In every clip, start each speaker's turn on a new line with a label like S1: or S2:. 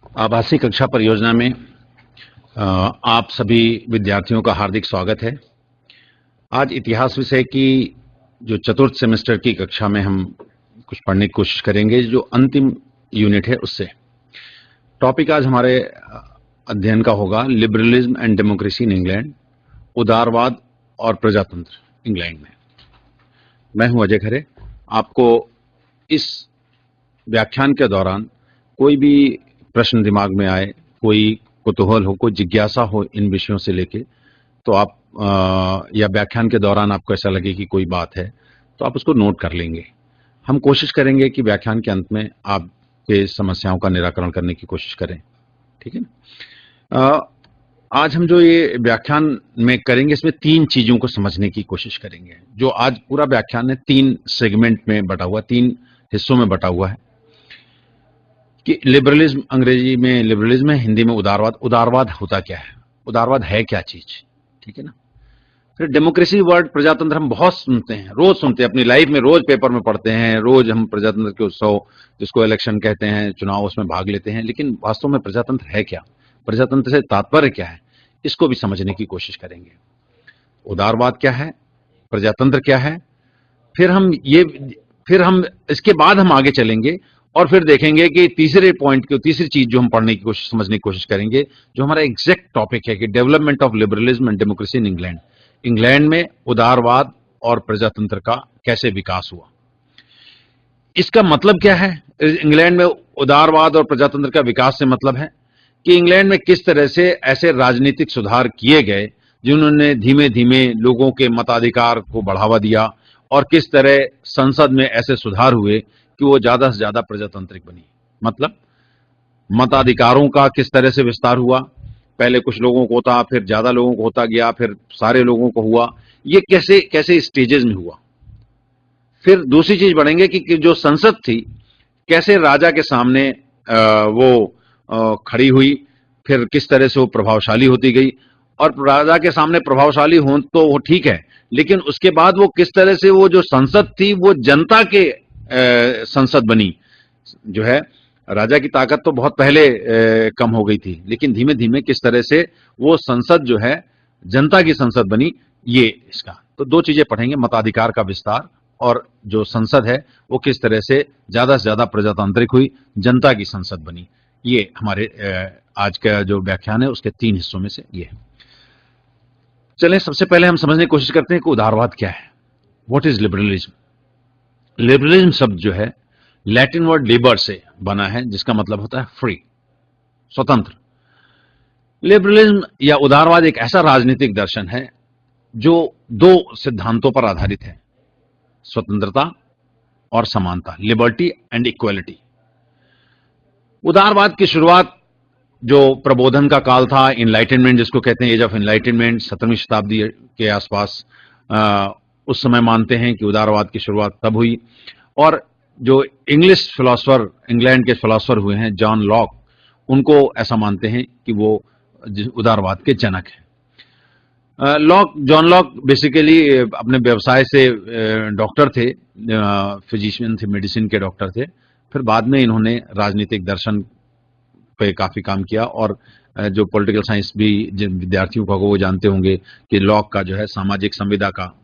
S1: आभासी कक्षा परियोजना में आप सभी विद्यार्थियों का हार्दिक स्वागत है। आज इतिहास विषय की जो चतुर्थ सेमेस्टर की कक्षा में हम कुछ पढ़ने की कोशिश करेंगे, जो अंतिम यूनिट है उससे। टॉपिक आज हमारे अध्ययन का होगा liberalism and democracy in England, उदारवाद और प्रजातंत्र इंग्लैंड में। मैं हूं अजय खरे। आपको इस व्याख्यान के दौरान कोई भी प्रश्न दिमाग में आए, कोई कुतूहल हो, कोई जिज्ञासा हो इन विषयों से लेके, तो आप या व्याख्यान के दौरान आपको ऐसा लगे कि कोई बात है तो आप उसको नोट कर लेंगे। हम कोशिश करेंगे कि व्याख्यान के अंत में आपके समस्याओं का निराकरण करने की कोशिश करें। ठीक है ना? आज हम जो ये व्याख्यान में करेंगे, इसमें तीन चीजों को समझने की कोशिश करेंगे। जो आज पूरा व्याख्यान है तीन सेगमेंट में बटा हुआ, तीन हिस्सों में बटा हुआ है कि लिबरलिज्म, अंग्रेजी में लिबरलिज्म है, हिंदी में उदारवाद। उदारवाद होता क्या है, उदारवाद है क्या चीज, ठीक है ना। फिर डेमोक्रेसी वर्ड, प्रजातंत्र हम बहुत सुनते हैं, रोज सुनते हैं, अपनी लाइफ में रोज पेपर में पढ़ते हैं, रोज हम प्रजातंत्र के उत्सव, जिसको इलेक्शन कहते हैं, चुनाव, उसमें भाग लेते हैं। लेकिन वास्तव में प्रजातंत्र है क्या, प्रजातंत्र से तात्पर्य क्या है, इसको भी समझने की कोशिश करेंगे। उदारवाद क्या है, प्रजातंत्र क्या है, फिर हम इसके बाद हम आगे चलेंगे और फिर देखेंगे कि तीसरे पॉइंट की, तीसरी चीज जो हम पढ़ने की कोशिश, समझने की कोशिश करेंगे, जो हमारा एग्जैक्ट टॉपिक है कि development of liberalism and democracy in England, England में उदारवाद और प्रजातंत्र का कैसे विकास हुआ। इसका मतलब क्या है, इंग्लैंड में उदारवाद और प्रजातंत्र का विकास से मतलब है कि इंग्लैंड में किस तरह से ऐसे राजनीतिक सुधार किए गए जिन्होंने धीमे धीमे लोगों के मताधिकार को बढ़ावा दिया, और किस तरह संसद में ऐसे सुधार हुए कि वो ज्यादा से ज्यादा प्रजातांत्रिक बनी। मतलब मताधिकारों का किस तरह से विस्तार हुआ, पहले कुछ लोगों को होता, फिर ज्यादा लोगों को होता गया, फिर सारे लोगों को हुआ, ये कैसे कैसे स्टेजेस में हुआ। फिर दूसरी चीज बढ़ेंगे कि जो संसद थी कैसे राजा के सामने वो खड़ी हुई, फिर किस तरह से वो प्रभावशाली होती गई। और राजा के सामने प्रभावशाली हो तो वो ठीक है, लेकिन उसके बाद वो किस तरह से वो जो संसद थी वो जनता के संसद बनी। जो है, राजा की ताकत तो बहुत पहले कम हो गई थी, लेकिन धीमे धीमे किस तरह से वो संसद जो है जनता की संसद बनी, ये इसका। तो दो चीजें पढ़ेंगे, मताधिकार का विस्तार और जो संसद है वो किस तरह से ज्यादा प्रजातांत्रिक हुई, जनता की संसद बनी। ये हमारे आज का जो व्याख्यान है उसके तीन हिस्सों में से ये है। चलें, सबसे पहले हम समझने की कोशिश करते हैं कि उदारवाद क्या है। What is liberalism. लिबरलिज्म शब्द जो है लैटिन वर्ड लिबर से बना है, जिसका मतलब होता है फ्री, स्वतंत्र। लिबरलिज्म या उदारवाद एक ऐसा राजनीतिक दर्शन है जो दो सिद्धांतों पर आधारित है, स्वतंत्रता और समानता, लिबर्टी एंड इक्वलिटी। उदारवाद की शुरुआत जो प्रबोधन का काल था, इनलाइटनमेंट जिसको कहते हैं, एज ऑफ इनलाइटनमेंट, 17वीं शताब्दी के आसपास, उस समय मानते हैं कि उदारवाद की शुरुआत तब हुई। और जो इंग्लिश फिलोसफर, इंग्लैंड के फिलोसफर हुए हैं जॉन लॉक, उनको ऐसा मानते हैं कि वो उदारवाद के जनक हैं। जॉन लॉक बेसिकली अपने व्यवसाय से डॉक्टर थे, फिजिशियन थे, मेडिसिन के डॉक्टर थे। फिर बाद में इन्होंने राजनीतिक दर्शन पे काफी काम किया, और जो पॉलिटिकल साइंस भी जिन विद्यार्थियों का वो जानते होंगे कि लॉक का जो है सामाजिक संविदा का,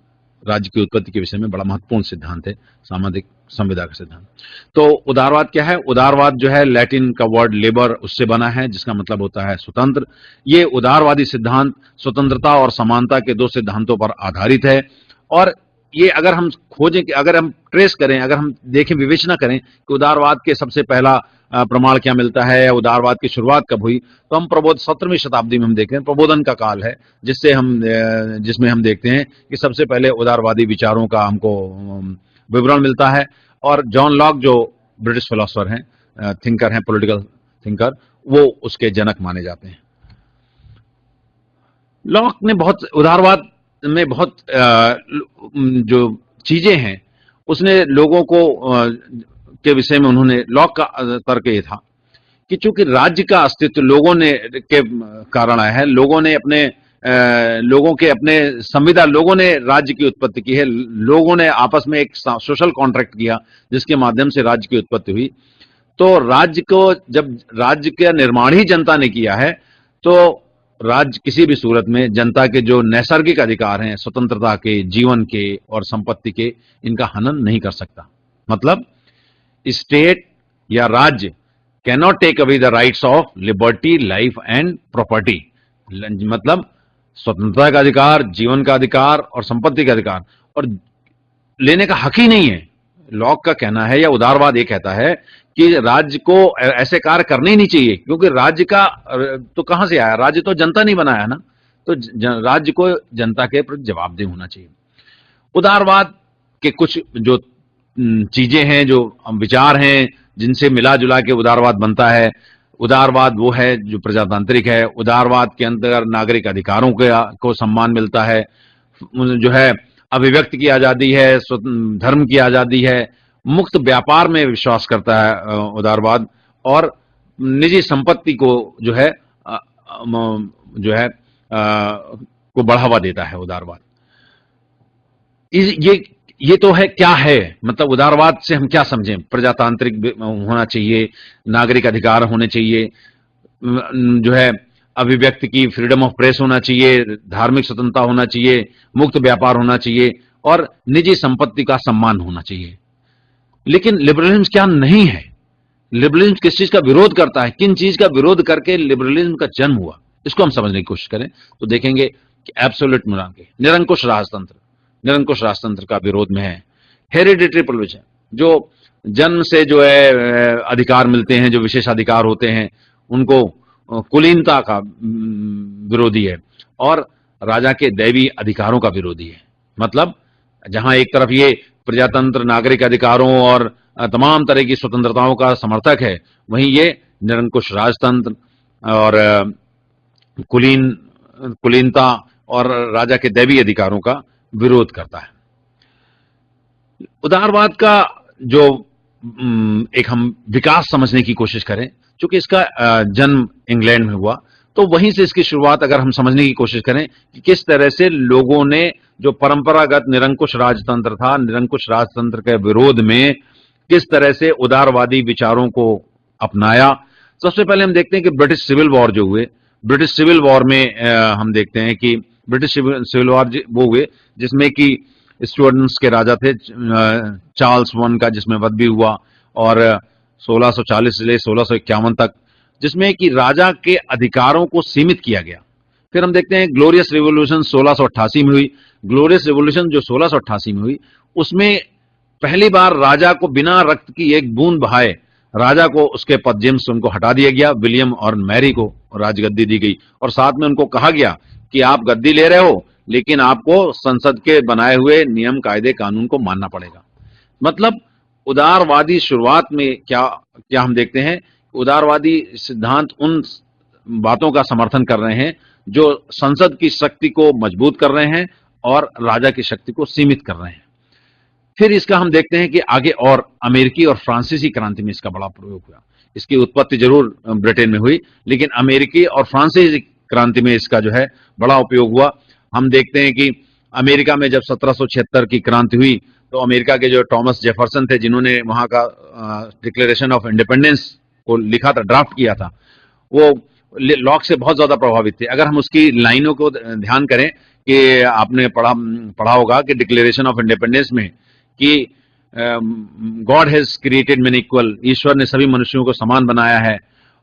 S1: राज्य की उत्पत्ति के विषय में बड़ा महत्वपूर्ण सिद्धांत है, सामाजिक संविदा का सिद्धांत। तो उदारवाद क्या है, उदारवाद जो है लैटिन का वर्ड लेबर उससे बना है, जिसका मतलब होता है स्वतंत्र। ये उदारवादी सिद्धांत स्वतंत्रता और समानता के दो सिद्धांतों पर आधारित है। और ये अगर हम खोजें, कि अगर हम ट्रेस करें, अगर हम देखें, विवेचना करें कि उदारवाद के सबसे पहला प्रमाण क्या मिलता है, उदारवाद की शुरुआत कब हुई, तो हम 17वीं शताब्दी में हम देखें, प्रबोधन का काल है, जिसमें हम देखते हैं कि सबसे पहले उदारवादी विचारों का हमको विवरण मिलता है। और जॉन लॉक जो ब्रिटिश फिलोसफर हैं, थिंकर हैं, पॉलिटिकल थिंकर, वो उसके जनक माने जाते हैं। लॉक ने बहुत उदारवाद में बहुत जो चीजें हैं उसने लोगों को के विषय में, उन्होंने, लॉक का तर्क ये था कि चूंकि राज्य का अस्तित्व लोगों ने के कारण आया है, लोगों के अपने संविदा, लोगों ने राज्य की उत्पत्ति की है, लोगों ने आपस में एक सोशल कॉन्ट्रैक्ट किया जिसके माध्यम से राज्य की उत्पत्ति हुई। तो राज्य को, जब राज्य का निर्माण ही जनता ने किया है, तो राज्य किसी भी सूरत में जनता के जो नैसर्गिक अधिकार हैं, स्वतंत्रता के, जीवन के और संपत्ति के, इनका हनन नहीं कर सकता। मतलब स्टेट या राज्य can not take away the rights of liberty, life and property. मतलब स्वतंत्रता का अधिकार, जीवन का अधिकार और संपत्ति का अधिकार और लेने का हक ही नहीं है। लॉक का कहना है, या उदारवाद ये कहता है कि राज्य को ऐसे कार्य करने ही नहीं चाहिए, क्योंकि राज्य का तो कहां से आया, राज्य तो जनता नहीं बनाया ना, तो राज्य को जनता के प्रति जवाबदेह होना चाहिए। उदारवाद के कुछ जो चीजें हैं, जो विचार हैं, जिनसे मिला जुला के उदारवाद बनता है। उदारवाद वो है जो प्रजातांत्रिक है। उदारवाद के अंदर नागरिक अधिकारों को सम्मान मिलता है, जो है अभिव्यक्ति की आजादी है, धर्म की आजादी है, मुक्त व्यापार में विश्वास करता है उदारवाद, और निजी संपत्ति को जो है को बढ़ावा देता है उदारवाद। ये तो है, क्या है मतलब उदारवाद से हम क्या समझें? प्रजातांत्रिक होना चाहिए, नागरिक अधिकार होने चाहिए, जो है अभिव्यक्ति की फ्रीडम ऑफ प्रेस होना चाहिए, धार्मिक स्वतंत्रता होना चाहिए, मुक्त व्यापार होना चाहिए और निजी संपत्ति का सम्मान होना चाहिए। लेकिन लिबरलिज्म क्या नहीं है? लिबरलिज्म किस चीज का विरोध करता है? किन चीज का विरोध करके लिबरलिज्म का जन्म हुआ? इसको हम समझने की कोशिश करें तो देखेंगे कि एब्सोल्यूट मोनार्की, निरंकुश राजतंत्र का विरोध में है। हेरिडिटरी प्रिविलेज, जो जन्म से जो है अधिकार मिलते हैं, जो विशेष अधिकार होते हैं, उनको कुलीनता का विरोधी है, और राजा के दैवी अधिकारों का विरोधी है। मतलब जहां एक तरफ ये प्रजातंत्र, नागरिक अधिकारों और तमाम तरह की स्वतंत्रताओं का समर्थक है, वहीं ये निरंकुश राजतंत्र और कुलीनता और राजा के दैवी अधिकारों का विरोध करता है। उदारवाद का जो एक हम विकास समझने की कोशिश करें, चूंकि इसका जन्म इंग्लैंड में हुआ, तो वहीं से इसकी शुरुआत अगर हम समझने की कोशिश करें कि किस तरह से लोगों ने जो परंपरागत निरंकुश राजतंत्र था, निरंकुश राजतंत्र के विरोध में किस तरह से उदारवादी विचारों को अपनाया। सबसे पहले हम देखते हैं कि ब्रिटिश सिविल वॉर जो हुए, ब्रिटिश सिविल वॉर में हम देखते हैं कि ब्रिटिश सिविल वॉर वो हुए जिसमें कि स्टूडेंट्स के राजा थे चार्ल्स वन का, जिसमें वध भी हुआ, और 1640 से 1651 तक, जिसमें कि राजा के अधिकारों को सीमित किया गया। फिर हम देखते हैं ग्लोरियस रिवॉल्यूशन 1688 में हुई। ग्लोरियस रिवॉल्यूशन जो 1688 में हुई, उसमें पहली बार राजा को बिना रक्त की एक बूंद बहाए राजा को उसके पदजिम से उनको हटा दिया गया। विलियम और मैरी को राजगद्दी दी गई, और साथ में उनको कहा गया कि आप गद्दी ले रहे हो, लेकिन आपको संसद के बनाए हुए नियम, कायदे, कानून को मानना पड़ेगा। मतलब उदारवादी शुरुआत में क्या हम देखते हैं, उदारवादी सिद्धांत उन बातों का समर्थन कर रहे हैं जो संसद की शक्ति को मजबूत कर रहे हैं और राजा की शक्ति को सीमित कर रहे हैं। फिर इसका हम देखते हैं कि आगे और अमेरिकी और फ्रांसीसी क्रांति में इसका बड़ा प्रयोग हुआ। इसकी उत्पत्ति जरूर ब्रिटेन में हुई, लेकिन अमेरिकी और फ्रांसीसी क्रांति में इसका जो है बड़ा उपयोग हुआ। हम देखते हैं कि अमेरिका में जब 1776 की क्रांति हुई, तो अमेरिका के जो थॉमस जेफरसन थे, जिन्होंने वहां का डिक्लेरेशन ऑफ इंडिपेंडेंस को लिखा था, ड्राफ्ट किया था, वो लॉक से बहुत ज्यादा प्रभावित थे। अगर हम उसकी लाइनों को ध्यान करें कि आपने पढ़ा होगा कि डिक्लेरेशन ऑफ इंडिपेंडेंस में कि God has created man equal, ईश्वर ने सभी मनुष्यों को समान बनाया है,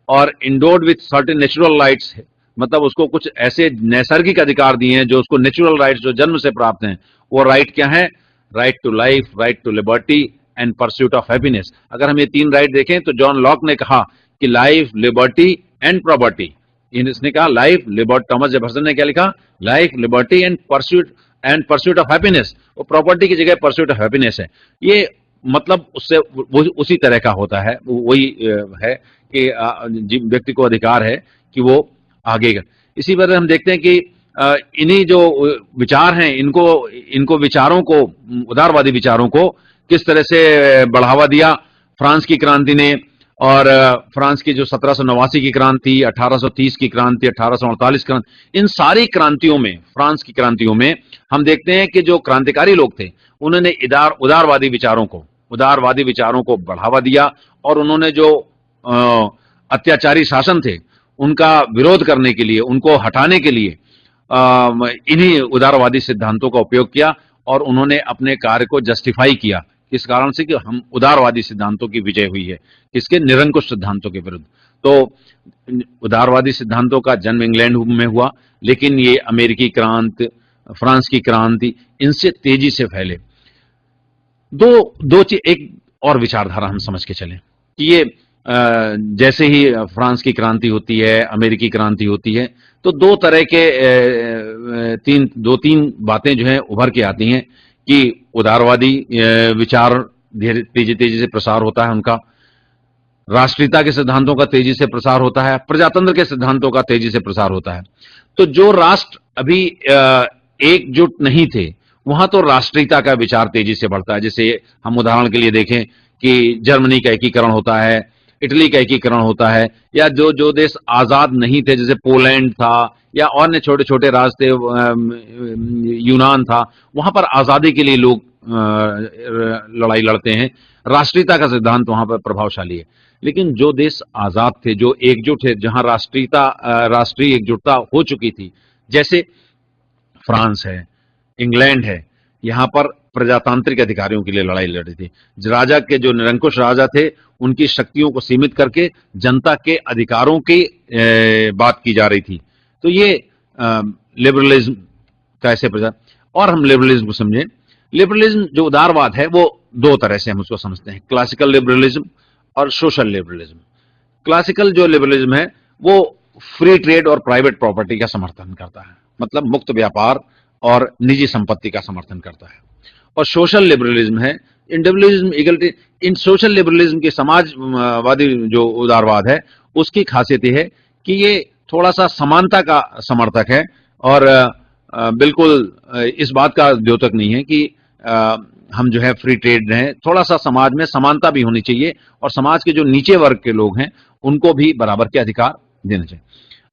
S1: और endowed with certain natural rights, मतलब उसको कुछ ऐसे नैसर्गिक अधिकार दिए हैं जो उसको नेचुरल राइट्स जो जन्म से प्राप्त हैं। वो राइट क्या है? Right to life, right to liberty and pursuit of happiness. अगर हम ये तीन राइट देखें तो जॉन लॉक ने कहा कि लाइफ, लिबर्टी एंड प्रॉपर्टी। इसने कहा लाइफ, लिबर्टी। थॉमस जेफरसन ने क्या लिखा? Life, liberty and pursuit of happiness. वो प्रॉपर्टी की जगह परस्यूट ऑफ हैप्पीनेस है। ये मतलब उससे उसी तरह का होता है, वही है कि व्यक्ति को अधिकार है कि वो आगे का। इसी वजह हम देखते हैं कि इन्हीं जो विचार हैं, इनको विचारों को, उदारवादी विचारों को किस तरह से बढ़ावा दिया फ्रांस की क्रांति ने। और फ्रांस की जो 1789 की क्रांति, 1830 की क्रांति, 1848 की क्रांति, इन सारी क्रांतियों में, फ्रांस की क्रांतियों में हम देखते हैं कि जो क्रांतिकारी लोग थे, उन्होंने उदारवादी विचारों को, उदारवादी विचारों को बढ़ावा दिया और उन्होंने जो अत्याचारी शासन थे उनका विरोध करने के लिए, उनको हटाने के लिए इन्हीं उदारवादी सिद्धांतों का उपयोग किया और उन्होंने अपने कार्य को जस्टिफाई किया इस कारण से कि हम उदारवादी सिद्धांतों की विजय हुई है, किसके? निरंकुश सिद्धांतों के विरुद्ध। तो उदारवादी सिद्धांतों का जन्म इंग्लैंड में हुआ, लेकिन ये अमेरिकी क्रांति, फ्रांस की क्रांति, इनसे तेजी से फैले। दो चीज, एक और विचारधारा हम समझ के चलें कि ये जैसे ही फ्रांस की क्रांति होती है, अमेरिकी क्रांति होती है, तो दो तरह के दो तीन बातें जो है उभर के आती हैं कि उदारवादी विचार तेजी तेजी से प्रसार होता है उनका, राष्ट्रीयता के सिद्धांतों का तेजी से प्रसार होता है, प्रजातंत्र के सिद्धांतों का तेजी से प्रसार होता है। तो जो राष्ट्र अभी एकजुट नहीं थे, वहां तो राष्ट्रीयता का विचार तेजी से बढ़ता है। जैसे हम उदाहरण के लिए देखें कि जर्मनी का एकीकरण होता है, इटली का एकीकरण होता है, या जो जो देश आजाद नहीं थे जैसे पोलैंड था या अन्य छोटे छोटे राज्य थे, यूनान था, वहां पर आजादी के लिए लोग लड़ाई लड़ते हैं। राष्ट्रीयता का सिद्धांत वहां पर प्रभावशाली है। लेकिन जो देश आजाद थे, जो एकजुट है, जहां राष्ट्रीय एकजुटता हो चुकी थी, जैसे फ्रांस है, इंग्लैंड है, यहां पर प्रजातांत्रिक अधिकारियों के लिए लड़ाई लड़ी थी। राजा के जो निरंकुश राजा थे, उनकी शक्तियों को सीमित करके जनता के अधिकारों की बात की जा रही थी। तो ये लिबरलिज्म का ऐसे प्रचार। और हम लिबरलिज्म को समझें, लिबरलिज्म जो उदारवाद है वो दो तरह से हम उसको समझते हैं, क्लासिकल लिबरलिज्म और सोशल लिबरलिज्म। क्लासिकल जो लिबरलिज्म है वो फ्री ट्रेड और प्राइवेट प्रॉपर्टी का समर्थन करता है, मतलब मुक्त व्यापार और निजी संपत्ति का समर्थन करता है। और सोशल लिबरलिज्म है इंडिविजुअलिज्म, इक्वलिटी। इन सोशल लिबरलिज्म के समाजवादी जो उदारवाद है उसकी खासियत यह है कि ये थोड़ा सा समानता का समर्थक है और बिल्कुल इस बात का द्योतक नहीं है कि हम जो है फ्री ट्रेड रहें। थोड़ा सा समाज में समानता भी होनी चाहिए और समाज के जो नीचे वर्ग के लोग हैं उनको भी बराबर के अधिकार देना चाहिए।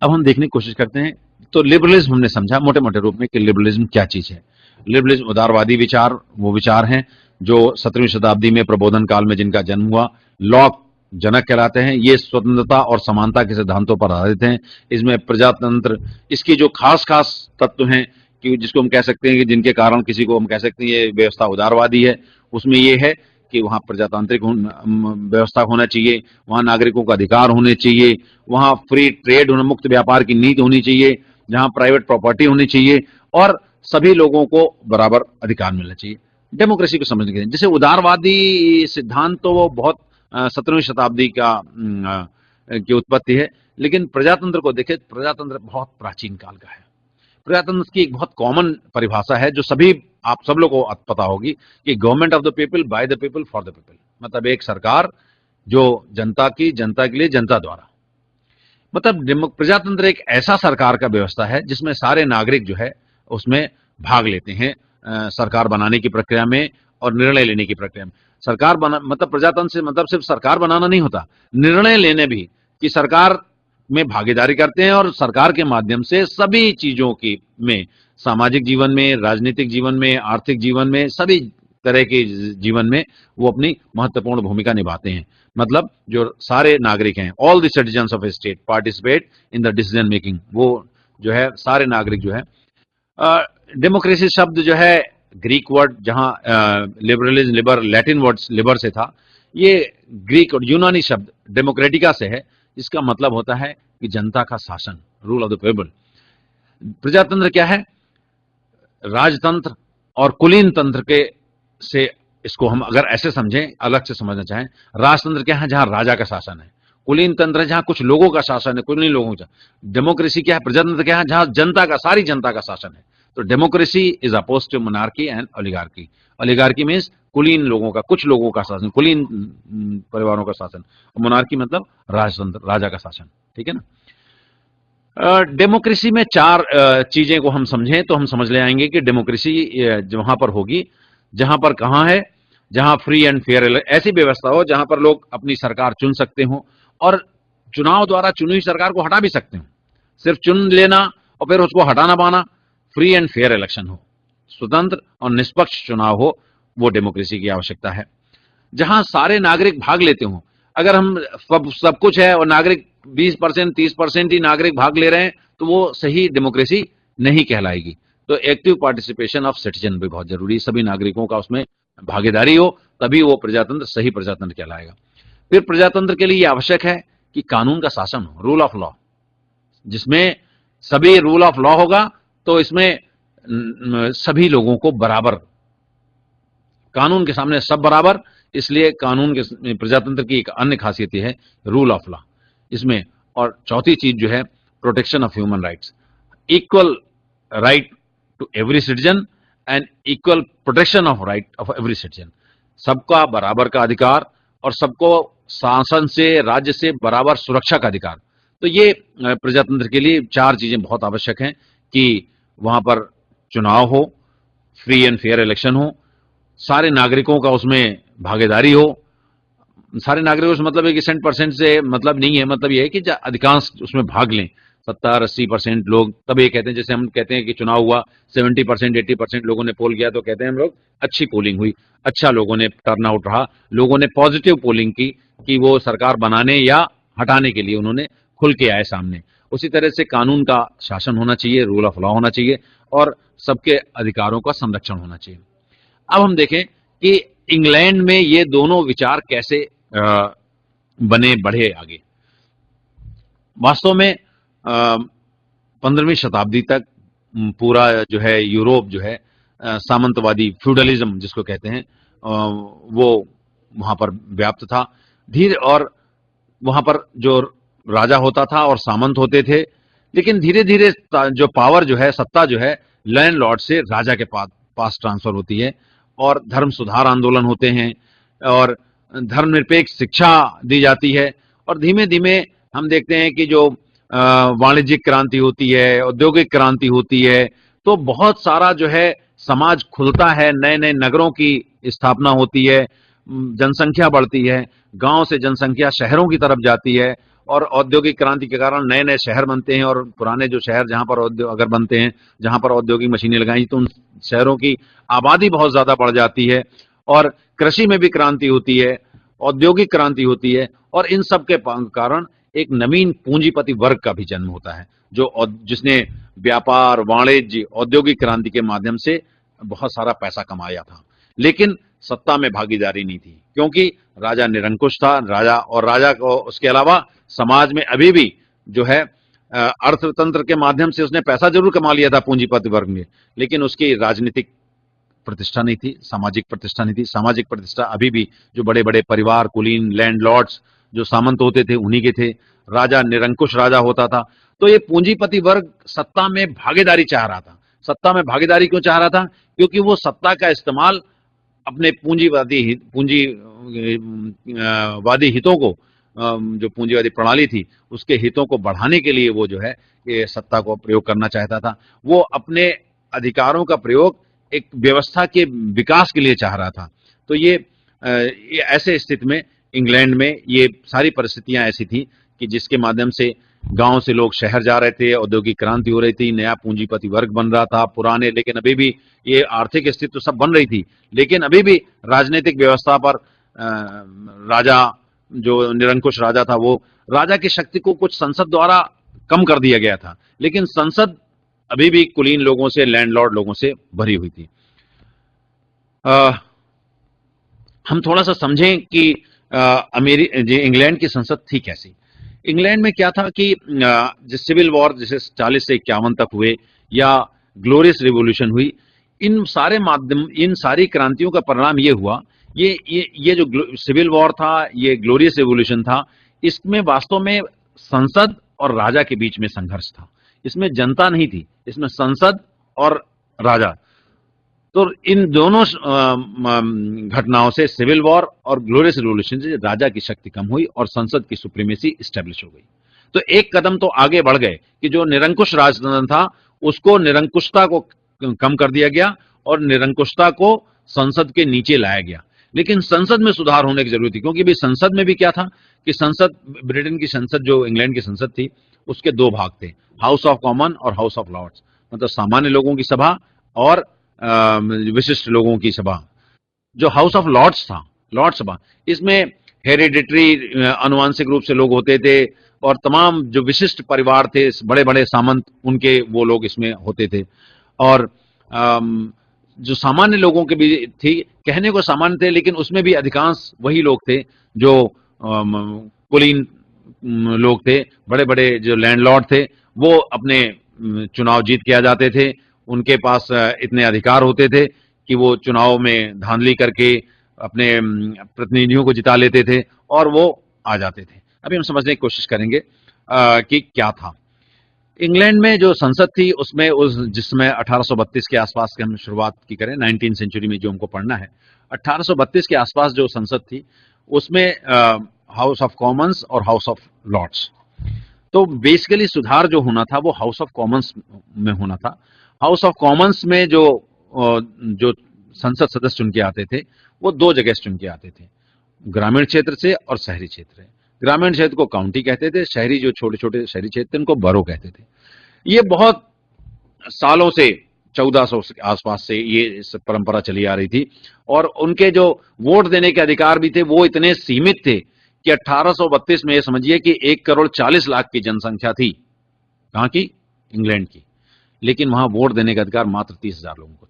S1: अब हम देखने की कोशिश करते हैं। तो लिबरलिज्म हमने समझा मोटे मोटे रूप में कि लिबरलिज्म क्या चीज है। लिबरलिज्म उदारवादी विचार, वो विचार हैं जो 17वीं शताब्दी में प्रबोधन काल में जिनका जन्म हुआ, लॉक जनक कहलाते हैं। ये स्वतंत्रता और समानता के सिद्धांतों पर आधारित हैं। इसमें प्रजातंत्र, इसकी जो खास खास तत्व हैं कि जिसको हम कह सकते हैं कि जिनके कारण किसी को हम कह सकते हैं ये व्यवस्था उदारवादी है, उसमें ये है कि वहां प्रजातांत्रिक व्यवस्था होना चाहिए, वहां नागरिकों का अधिकार होने चाहिए, वहां फ्री ट्रेड होना, मुक्त व्यापार की नीति होनी चाहिए, जहां प्राइवेट प्रॉपर्टी होनी चाहिए और सभी लोगों को बराबर अधिकार मिलना चाहिए। डेमोक्रेसी को समझने के लिए जैसे उदारवादी सिद्धांत तो वो बहुत 17वीं शताब्दी का की उत्पत्ति है, लेकिन प्रजातंत्र को देखें, प्रजातंत्र बहुत प्राचीन काल का है। प्रजातंत्र की एक बहुत कॉमन परिभाषा है जो आप सब लोगों को पता होगी कि government of the people, by the people, for the people. मतलब एक सरकार जो जनता के लिए, जनता द्वारा। मतलब प्रजातंत्र एक ऐसा सरकार का व्यवस्था है जिसमें सारे नागरिक जो है उसमें भाग लेते हैं सरकार बनाने की प्रक्रिया में और निर्णय लेने की प्रक्रिया में। सरकार बना मतलब प्रजातंत्र से मतलब सिर्फ सरकार बनाना नहीं होता, निर्णय लेने भी कि सरकार में भागीदारी करते हैं और सरकार के माध्यम से सभी चीजों की में, सामाजिक जीवन में, राजनीतिक जीवन में, आर्थिक जीवन में, सभी तरह के जीवन में वो अपनी महत्वपूर्ण भूमिका निभाते हैं। मतलब जो सारे नागरिक हैं, all the citizens of A state participate in the decision making, वो जो है सारे नागरिक जो है। डेमोक्रेसी शब्द जो है ग्रीक वर्ड, जहां लिबरलिज्म, लैटिन वर्ड लिबर से था, ये ग्रीक और यूनानी शब्द डेमोक्रेटिका से है। इसका मतलब होता है कि जनता का शासन, रूल ऑफ द पीपल। प्रजातंत्र क्या है? राजतंत्र और कुलीन तंत्र के से, इसको हम अगर ऐसे समझें, अलग से समझना चाहें, राजतंत्र क्या है? जहां राजा का शासन है। कुलीन तंत्र है जहां कुछ लोगों का शासन है, कुलीन लोगों का। डेमोक्रेसी क्या है? प्रजातंत्र क्या है? जहां जनता का, सारी जनता का शासन है। तो democracy is oppose to monarchy and oligarchy. Oligarchy means कुलीन लोगों का, कुछ लोगों का शासन, कुलीन परिवारों का शासन। और मोनार्की मतलब राजतंत्र, राजा का शासन। ठीक है ना? डेमोक्रेसी में चार चीजें को हम समझें तो हम समझ ले आएंगे कि डेमोक्रेसी वहां पर होगी जहां पर कहां है, जहां फ्री एंड फेयर ऐसी व्यवस्था हो जहां पर लोग अपनी सरकार चुन सकते हो और चुनाव द्वारा चुनी हुई सरकार को हटा भी सकते हो। सिर्फ चुन लेना और फिर उसको हटाना पाना, फ्री एंड फेयर इलेक्शन हो, स्वतंत्र और निष्पक्ष चुनाव हो, वो डेमोक्रेसी की आवश्यकता है। जहां सारे नागरिक भाग लेते हों। अगर हम सब कुछ है और नागरिक 20% 30% ही नागरिक भाग ले रहे हैं तो वो सही डेमोक्रेसी नहीं कहलाएगी। तो एक्टिव पार्टिसिपेशन ऑफ सिटीजन भी बहुत जरूरी है, सभी नागरिकों का उसमें भागीदारी हो, तभी वो प्रजातंत्र सही प्रजातंत्र कहलाएगा। फिर प्रजातंत्र के लिए ये आवश्यक है कि कानून का शासन हो, रूल ऑफ लॉ, जिसमें सभी रूल ऑफ लॉ होगा तो इसमें सभी लोगों को बराबर, कानून के सामने सब बराबर, इसलिए कानून के प्रजातंत्र की एक अन्य खासियत यह है रूल ऑफ लॉ इसमें। और चौथी चीज जो है protection of human rights, equal right to every citizen and equal protection of right of every citizen, सबका बराबर का अधिकार और सबको शासन से, राज्य से बराबर सुरक्षा का अधिकार। तो ये प्रजातंत्र के लिए चार चीजें बहुत आवश्यक हैं कि वहां पर चुनाव हो, फ्री एंड फेयर इलेक्शन हो, सारे नागरिकों का उसमें भागीदारी हो। सारे नागरिकों से मतलब है कि 100% से मतलब नहीं है, मतलब ये है कि अधिकांश उसमें भाग लें, 70-80% लोग, तब ये कहते हैं, जैसे हम कहते हैं कि चुनाव हुआ 70% 80% लोगों ने पोल किया तो कहते हैं हम लोग अच्छी पोलिंग हुई, अच्छा लोगों ने टर्न आउट रहा, लोगों ने पॉजिटिव पोलिंग की कि वो सरकार बनाने या हटाने के लिए उन्होंने खुल के आए सामने। उसी तरह से कानून का शासन होना चाहिए, रूल ऑफ लॉ होना चाहिए और सबके अधिकारों का संरक्षण होना चाहिए। अब हम देखें कि इंग्लैंड में ये दोनों विचार कैसे बने बढ़े आगे। वास्तव में 15वीं शताब्दी तक पूरा जो है यूरोप जो है सामंतवादी फ्यूडलिज्म जिसको कहते हैं वो वहां पर व्याप्त था धीरे, और वहां पर जो राजा होता था और सामंत होते थे, लेकिन धीरे धीरे जो पावर जो है, सत्ता जो है, लैंडलॉर्ड से राजा के पास ट्रांसफर होती है और धर्म सुधार आंदोलन होते हैं और धर्मनिरपेक्ष शिक्षा दी जाती है। और धीमे धीमे हम देखते हैं कि जो वाणिज्यिक क्रांति होती है, औद्योगिक क्रांति होती है, तो बहुत सारा जो है समाज खुलता है, नए नए नगरों की स्थापना होती है, जनसंख्या बढ़ती है, गांव से जनसंख्या शहरों की तरफ जाती है और औद्योगिक क्रांति के कारण नए नए शहर बनते हैं और पुराने जो शहर जहां पर अगर बनते हैं, जहां पर औद्योगिक मशीनें लगाई तो उन शहरों की आबादी बहुत ज्यादा बढ़ जाती है और कृषि में भी क्रांति होती है, औद्योगिक क्रांति होती है और इन सब के कारण एक नवीन पूंजीपति वर्ग का भी जन्म होता है जिसने व्यापार, वाणिज्य, औद्योगिक क्रांति के माध्यम से बहुत सारा पैसा कमाया था, लेकिन सत्ता में भागीदारी नहीं थी क्योंकि राजा निरंकुश था। राजा को उसके अलावा समाज में अभी भी जो है अर्थतंत्र के माध्यम से उसने पैसा जरूर कमा लिया था पूंजीपति वर्ग ने, लेकिन उसकी राजनीतिक प्रतिष्ठा नहीं थी, सामाजिक प्रतिष्ठा नहीं थी। सामाजिक प्रतिष्ठा अभी भी जो बड़े बड़े परिवार, कुलीन, लैंडलॉर्ड्स जो सामंत होते थे उन्हीं के थे। राजा निरंकुश राजा होता था। तो ये पूंजीपति वर्ग सत्ता में भागीदारी चाह रहा था। सत्ता में भागीदारी क्यों चाह रहा था? क्योंकि वो सत्ता का इस्तेमाल अपने पूंजीवादी हितों को, जो पूंजीवादी प्रणाली थी उसके हितों को बढ़ाने के लिए वो जो है ये सत्ता को प्रयोग करना चाहता था। वो अपने अधिकारों का प्रयोग एक व्यवस्था के विकास के लिए चाह रहा था। तो ये ऐसे स्थिति में इंग्लैंड में ये सारी परिस्थितियां ऐसी थी कि जिसके माध्यम से गांव से लोग शहर जा रहे थे, औद्योगिक क्रांति हो रही थी, नया पूंजीपति वर्ग बन रहा था, पुराने, लेकिन अभी भी ये आर्थिक स्थिति तो सब बन रही थी, लेकिन अभी भी राजनीतिक व्यवस्था पर राजा, जो निरंकुश राजा था, वो राजा की शक्ति को कुछ संसद द्वारा कम कर दिया गया था, लेकिन संसद अभी भी कुलीन लोगों से, लैंडलॉर्ड लोगों से भरी हुई थी। हम थोड़ा सा समझें कि इंग्लैंड की संसद थी कैसी। इंग्लैंड में क्या था कि जो सिविल वॉर जैसे 40 से 51 तक हुए या ग्लोरियस रिवॉल्यूशन हुई, इन सारी क्रांतियों का परिणाम ये हुआ, ये जो सिविल वॉर था, ये ग्लोरियस रिवॉल्यूशन था, इसमें वास्तव में संसद और राजा के बीच में संघर्ष था। इसमें जनता नहीं थी, इसमें संसद और राजा। तो इन दोनों घटनाओं से, सिविल वॉर और ग्लोरियस रिवॉल्यूशन से, राजा की शक्ति कम हुई और संसद की सुप्रीमेसी स्टैब्लिश हो गई। तो एक कदम तो आगे बढ़ गए कि जो निरंकुश राजतंत्र था उसको, निरंकुशता को कम कर दिया गया और निरंकुशता को संसद के नीचे लाया गया। लेकिन संसद में सुधार होने की जरूरत थी, क्योंकि भी संसद में भी क्या था कि संसद, ब्रिटेन की संसद, जो इंग्लैंड की संसद थी, उसके दो भाग थे, हाउस ऑफ कॉमन और हाउस ऑफ लॉर्ड्स, मतलब सामान्य लोगों की सभा और विशिष्ट लोगों की सभा। जो हाउस ऑफ लॉर्ड्स था, लॉर्ड सभा, इसमें हेरिडिटरी आनुवंशिक रूप से लोग होते थे और तमाम जो विशिष्ट परिवार थे, बड़े बड़े सामंत, उनके वो लोग इसमें होते थे। और जो सामान्य लोगों के भी थी, कहने को सामान्य थे, लेकिन उसमें भी अधिकांश वही लोग थे जो कुलीन लोग थे, बड़े बड़े जो लैंडलॉर्ड थे, वो अपने चुनाव जीत के आ जाते थे। उनके पास इतने अधिकार होते थे कि वो चुनाव में धांधली करके अपने प्रतिनिधियों को जिता लेते थे और वो आ जाते थे। अभी हम समझने की कोशिश करेंगे कि क्या था। इंग्लैंड में जो संसद थी उसमें जिसमें 1832 के आसपास की हम शुरुआत की करें, 19th सेंचुरी में जो हमको पढ़ना है, 1832 के आसपास जो संसद थी उसमें हाउस ऑफ कॉमन्स और हाउस ऑफ लॉर्ड्स। तो बेसिकली सुधार जो होना था वो हाउस ऑफ कॉमन्स में होना था। हाउस ऑफ कॉमन्स में जो संसद सदस्य चुन के आते थे वो दो जगह से चुन के आते थे, ग्रामीण क्षेत्र से और शहरी क्षेत्र से। ग्रामीण क्षेत्र को काउंटी कहते थे, शहरी जो छोटे छोटे शहरी क्षेत्र उनको बरो कहते थे। ये बहुत सालों से 1400 के आसपास से ये परंपरा चली आ रही थी और उनके जो वोट देने के अधिकार भी थे वो इतने सीमित थे कि 1832 में ये समझिए कि 1,40,00,000 की जनसंख्या थी, कहां की, इंग्लैंड की, लेकिन वहां वोट देने का अधिकार मात्र 30,000 लोगों को था।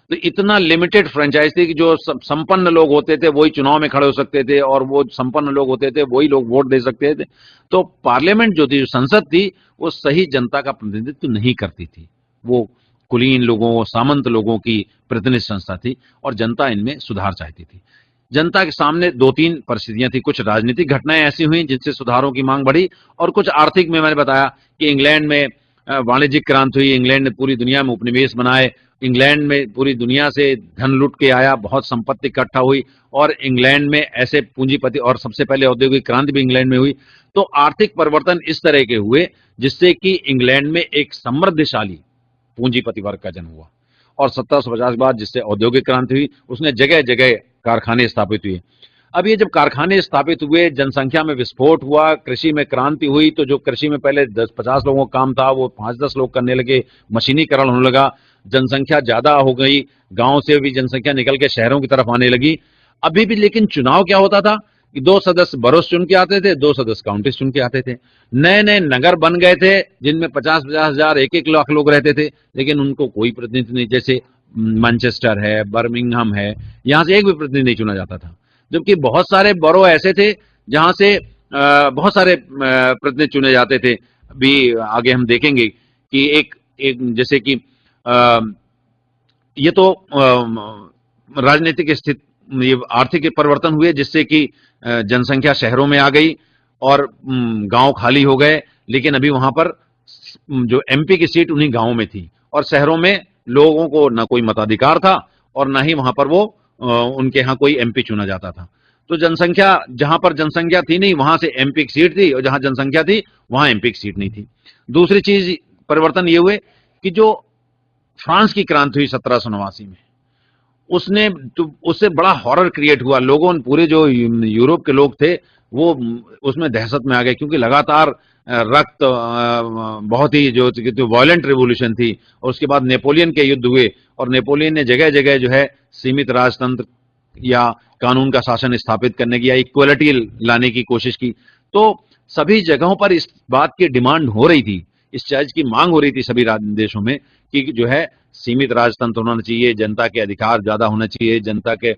S1: तो इतना लिमिटेड फ्रेंचाइज थी कि जो संपन्न लोग होते थे वही चुनाव में खड़े हो सकते थे और वो संपन्न लोग होते थे वही लोग वोट दे सकते थे। तो पार्लियामेंट जो थी, जो संसद थी, वो सही जनता का प्रतिनिधित्व नहीं करती थी। वो कुलीन लोगों, सामंत लोगों की प्रतिनिधि संस्था थी और जनता इनमें सुधार चाहती थी। जनता के सामने दो तीन परिस्थितियां थी। कुछ राजनीतिक घटनाएं ऐसी हुई जिनसे सुधारों की मांग बढ़ी और कुछ आर्थिक में मैंने बताया कि इंग्लैंड में वाणिज्यिक क्रांति हुई, इंग्लैंड ने पूरी दुनिया में उपनिवेश बनाए, इंग्लैंड में पूरी दुनिया से धन लूट के आया, बहुत संपत्ति इकट्ठा हुई और इंग्लैंड में ऐसे पूंजीपति, और सबसे पहले औद्योगिक क्रांति भी इंग्लैंड में हुई। तो आर्थिक परिवर्तन इस तरह के हुए जिससे कि इंग्लैंड में एक समृद्धशाली पूंजीपति वर्ग का जन्म हुआ और 1750 के बाद जिससे औद्योगिक क्रांति हुई उसने जगह जगह कारखाने स्थापित हुए। अब ये जब कारखाने स्थापित हुए, जनसंख्या में विस्फोट हुआ, कृषि में क्रांति हुई, तो जो कृषि में पहले 10-50 लोगों का काम था वो 5-10 लोग करने लगे, मशीनीकरण होने लगा, जनसंख्या ज्यादा हो गई, गांव से भी जनसंख्या निकल के शहरों की तरफ आने लगी। अभी भी लेकिन चुनाव क्या होता था कि 2 सदस्य बरोस चुन के आते थे, 2 सदस्य काउंटी चुन के आते थे। नए नए नगर बन गए थे जिनमें 50-50 हजार, 1-1 लाख लोग रहते थे, लेकिन उनको कोई प्रतिनिधि नहीं। जैसे मैनचेस्टर है, बर्मिंघम है, यहां से एक भी प्रतिनिधि नहीं चुना जाता था। जबकि बहुत सारे बरो ऐसे थे जहां से बहुत सारे प्रतिनिधि चुने जाते थे। अभी आगे हम देखेंगे कि एक एक जैसे कि ये तो राजनीतिक स्थिति, ये आर्थिक परिवर्तन हुए जिससे कि जनसंख्या शहरों में आ गई और गांव खाली हो गए, लेकिन अभी वहां पर जो एमपी की सीट उन्हीं गांवों में थी और शहरों में लोगों को न कोई मताधिकार था और न ही वहां पर वो उनके यहाँ कोई एमपी चुना जाता था। तो जनसंख्या, जहां पर जनसंख्या थी नहीं वहां से एमपी की सीट थी और जहां जनसंख्या थी वहां एमपी की सीट नहीं थी। दूसरी चीज परिवर्तन ये हुए कि जो फ्रांस की क्रांति हुई 1789 में, उसने तो उससे बड़ा हॉरर क्रिएट हुआ। लोगों ने, पूरे जो यूरोप के लोग थे वो उसमें दहशत में आ गए क्योंकि लगातार रक्त, बहुत ही जो वायलेंट रिवॉल्यूशन थी और उसके बाद नेपोलियन के युद्ध हुए और नेपोलियन ने जगह जगह जो है सीमित राजतंत्र या कानून का शासन स्थापित करने की या इक्वलिटी लाने की कोशिश की। तो सभी जगहों पर इस बात की डिमांड हो रही थी, इस चीज की मांग हो रही थी सभी देशों में कि जो है सीमित राजतंत्र होना चाहिए, जनता के अधिकार ज्यादा होने चाहिए, जनता के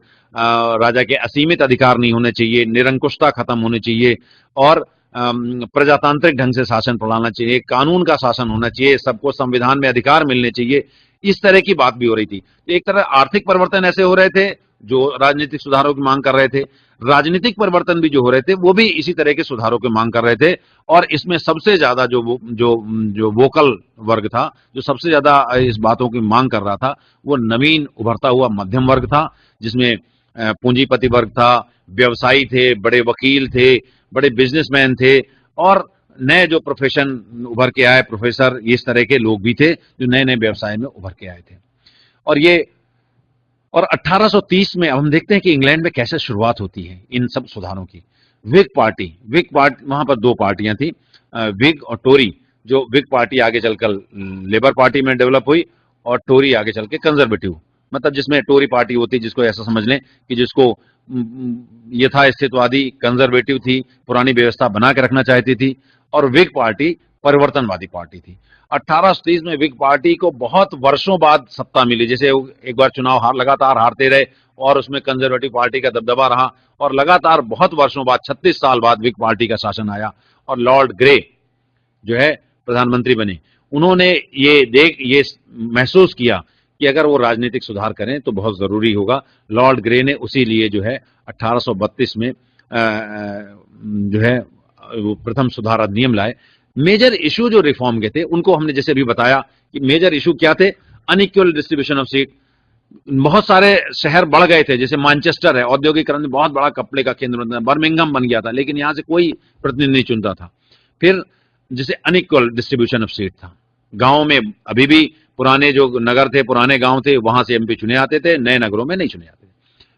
S1: राजा के असीमित अधिकार नहीं होने चाहिए, निरंकुशता खत्म होनी चाहिए और प्रजातांत्रिक ढंग से शासन प्रणाना चाहिए, कानून का शासन होना चाहिए, सबको संविधान में अधिकार मिलने चाहिए। इस तरह की बात भी हो रही थी। एक तरह आर्थिक परिवर्तन ऐसे हो रहे थे जो राजनीतिक सुधारों की मांग कर रहे थे, राजनीतिक परिवर्तन भी जो हो रहे थे वो भी इसी तरह के सुधारों की मांग कर रहे थे। और इसमें सबसे ज्यादा जो वोकल वर्ग था, जो सबसे ज्यादा इस बातों की मांग कर रहा था, वो नवीन उभरता हुआ मध्यम वर्ग था, जिसमें पूंजीपति वर्ग था, व्यवसायी थे, बड़े वकील थे, बड़े बिजनेसमैन थे और नए जो प्रोफेशन उभर के आए, प्रोफेसर, इस तरह के लोग भी थे जो नए नए व्यवसाय में उभर के आए थे। और 1830 में अब हम देखते हैं कि इंग्लैंड में कैसे शुरुआत होती है इन सब सुधारों की। विग पार्टी, वहां पर दो पार्टियां थी, विग और टोरी। जो विग पार्टी आगे चलकर लेबर पार्टी में डेवलप हुई और टोरी आगे चल के कंजर्वेटिव मतलब जिसमें टोरी पार्टी होती, जिसको ऐसा समझ लें कि जिसको यथास्थितिवादी कंजर्वेटिव थी, पुरानी व्यवस्था बना के रखना चाहती थी, और विग पार्टी परिवर्तनवादी पार्टी थी। 1830 में विग पार्टी को बहुत वर्षों बाद सत्ता मिली, जैसे एक बार चुनाव लगातार हारते रहे और उसमें कंजर्वेटिव पार्टी का दबदबा रहा, और लगातार बहुत वर्षों बाद 36 साल बाद विग पार्टी का शासन आया और लॉर्ड ग्रे जो है प्रधानमंत्री बने। उन्होंने ये महसूस किया कि अगर वो राजनीतिक सुधार करें तो बहुत जरूरी होगा। लॉर्ड ग्रे ने उसी लिए जो है 1832 में जो है वो प्रथम सुधार अधिनियम लाए। मेजर इशू जो रिफॉर्म के थे उनको हमने जैसे अभी बताया कि मेजर इशू क्या थे, अनइक्वल डिस्ट्रीब्यूशन ऑफ सीट। बहुत सारे शहर बढ़ गए थे, जैसे मैनचेस्टर है, औद्योगिकरण में बहुत बड़ा कपड़े का केंद्र बनता था, बर्मिंघम बन गया था, लेकिन यहां से कोई प्रतिनिधि नहीं चुनता था। फिर जैसे अनइक्वल डिस्ट्रीब्यूशन ऑफ सीट था, गांव में अभी भी पुराने जो नगर थे, पुराने गांव थे, वहां से एमपी चुने आते थे, नए नगरों में नहीं चुने आते थे।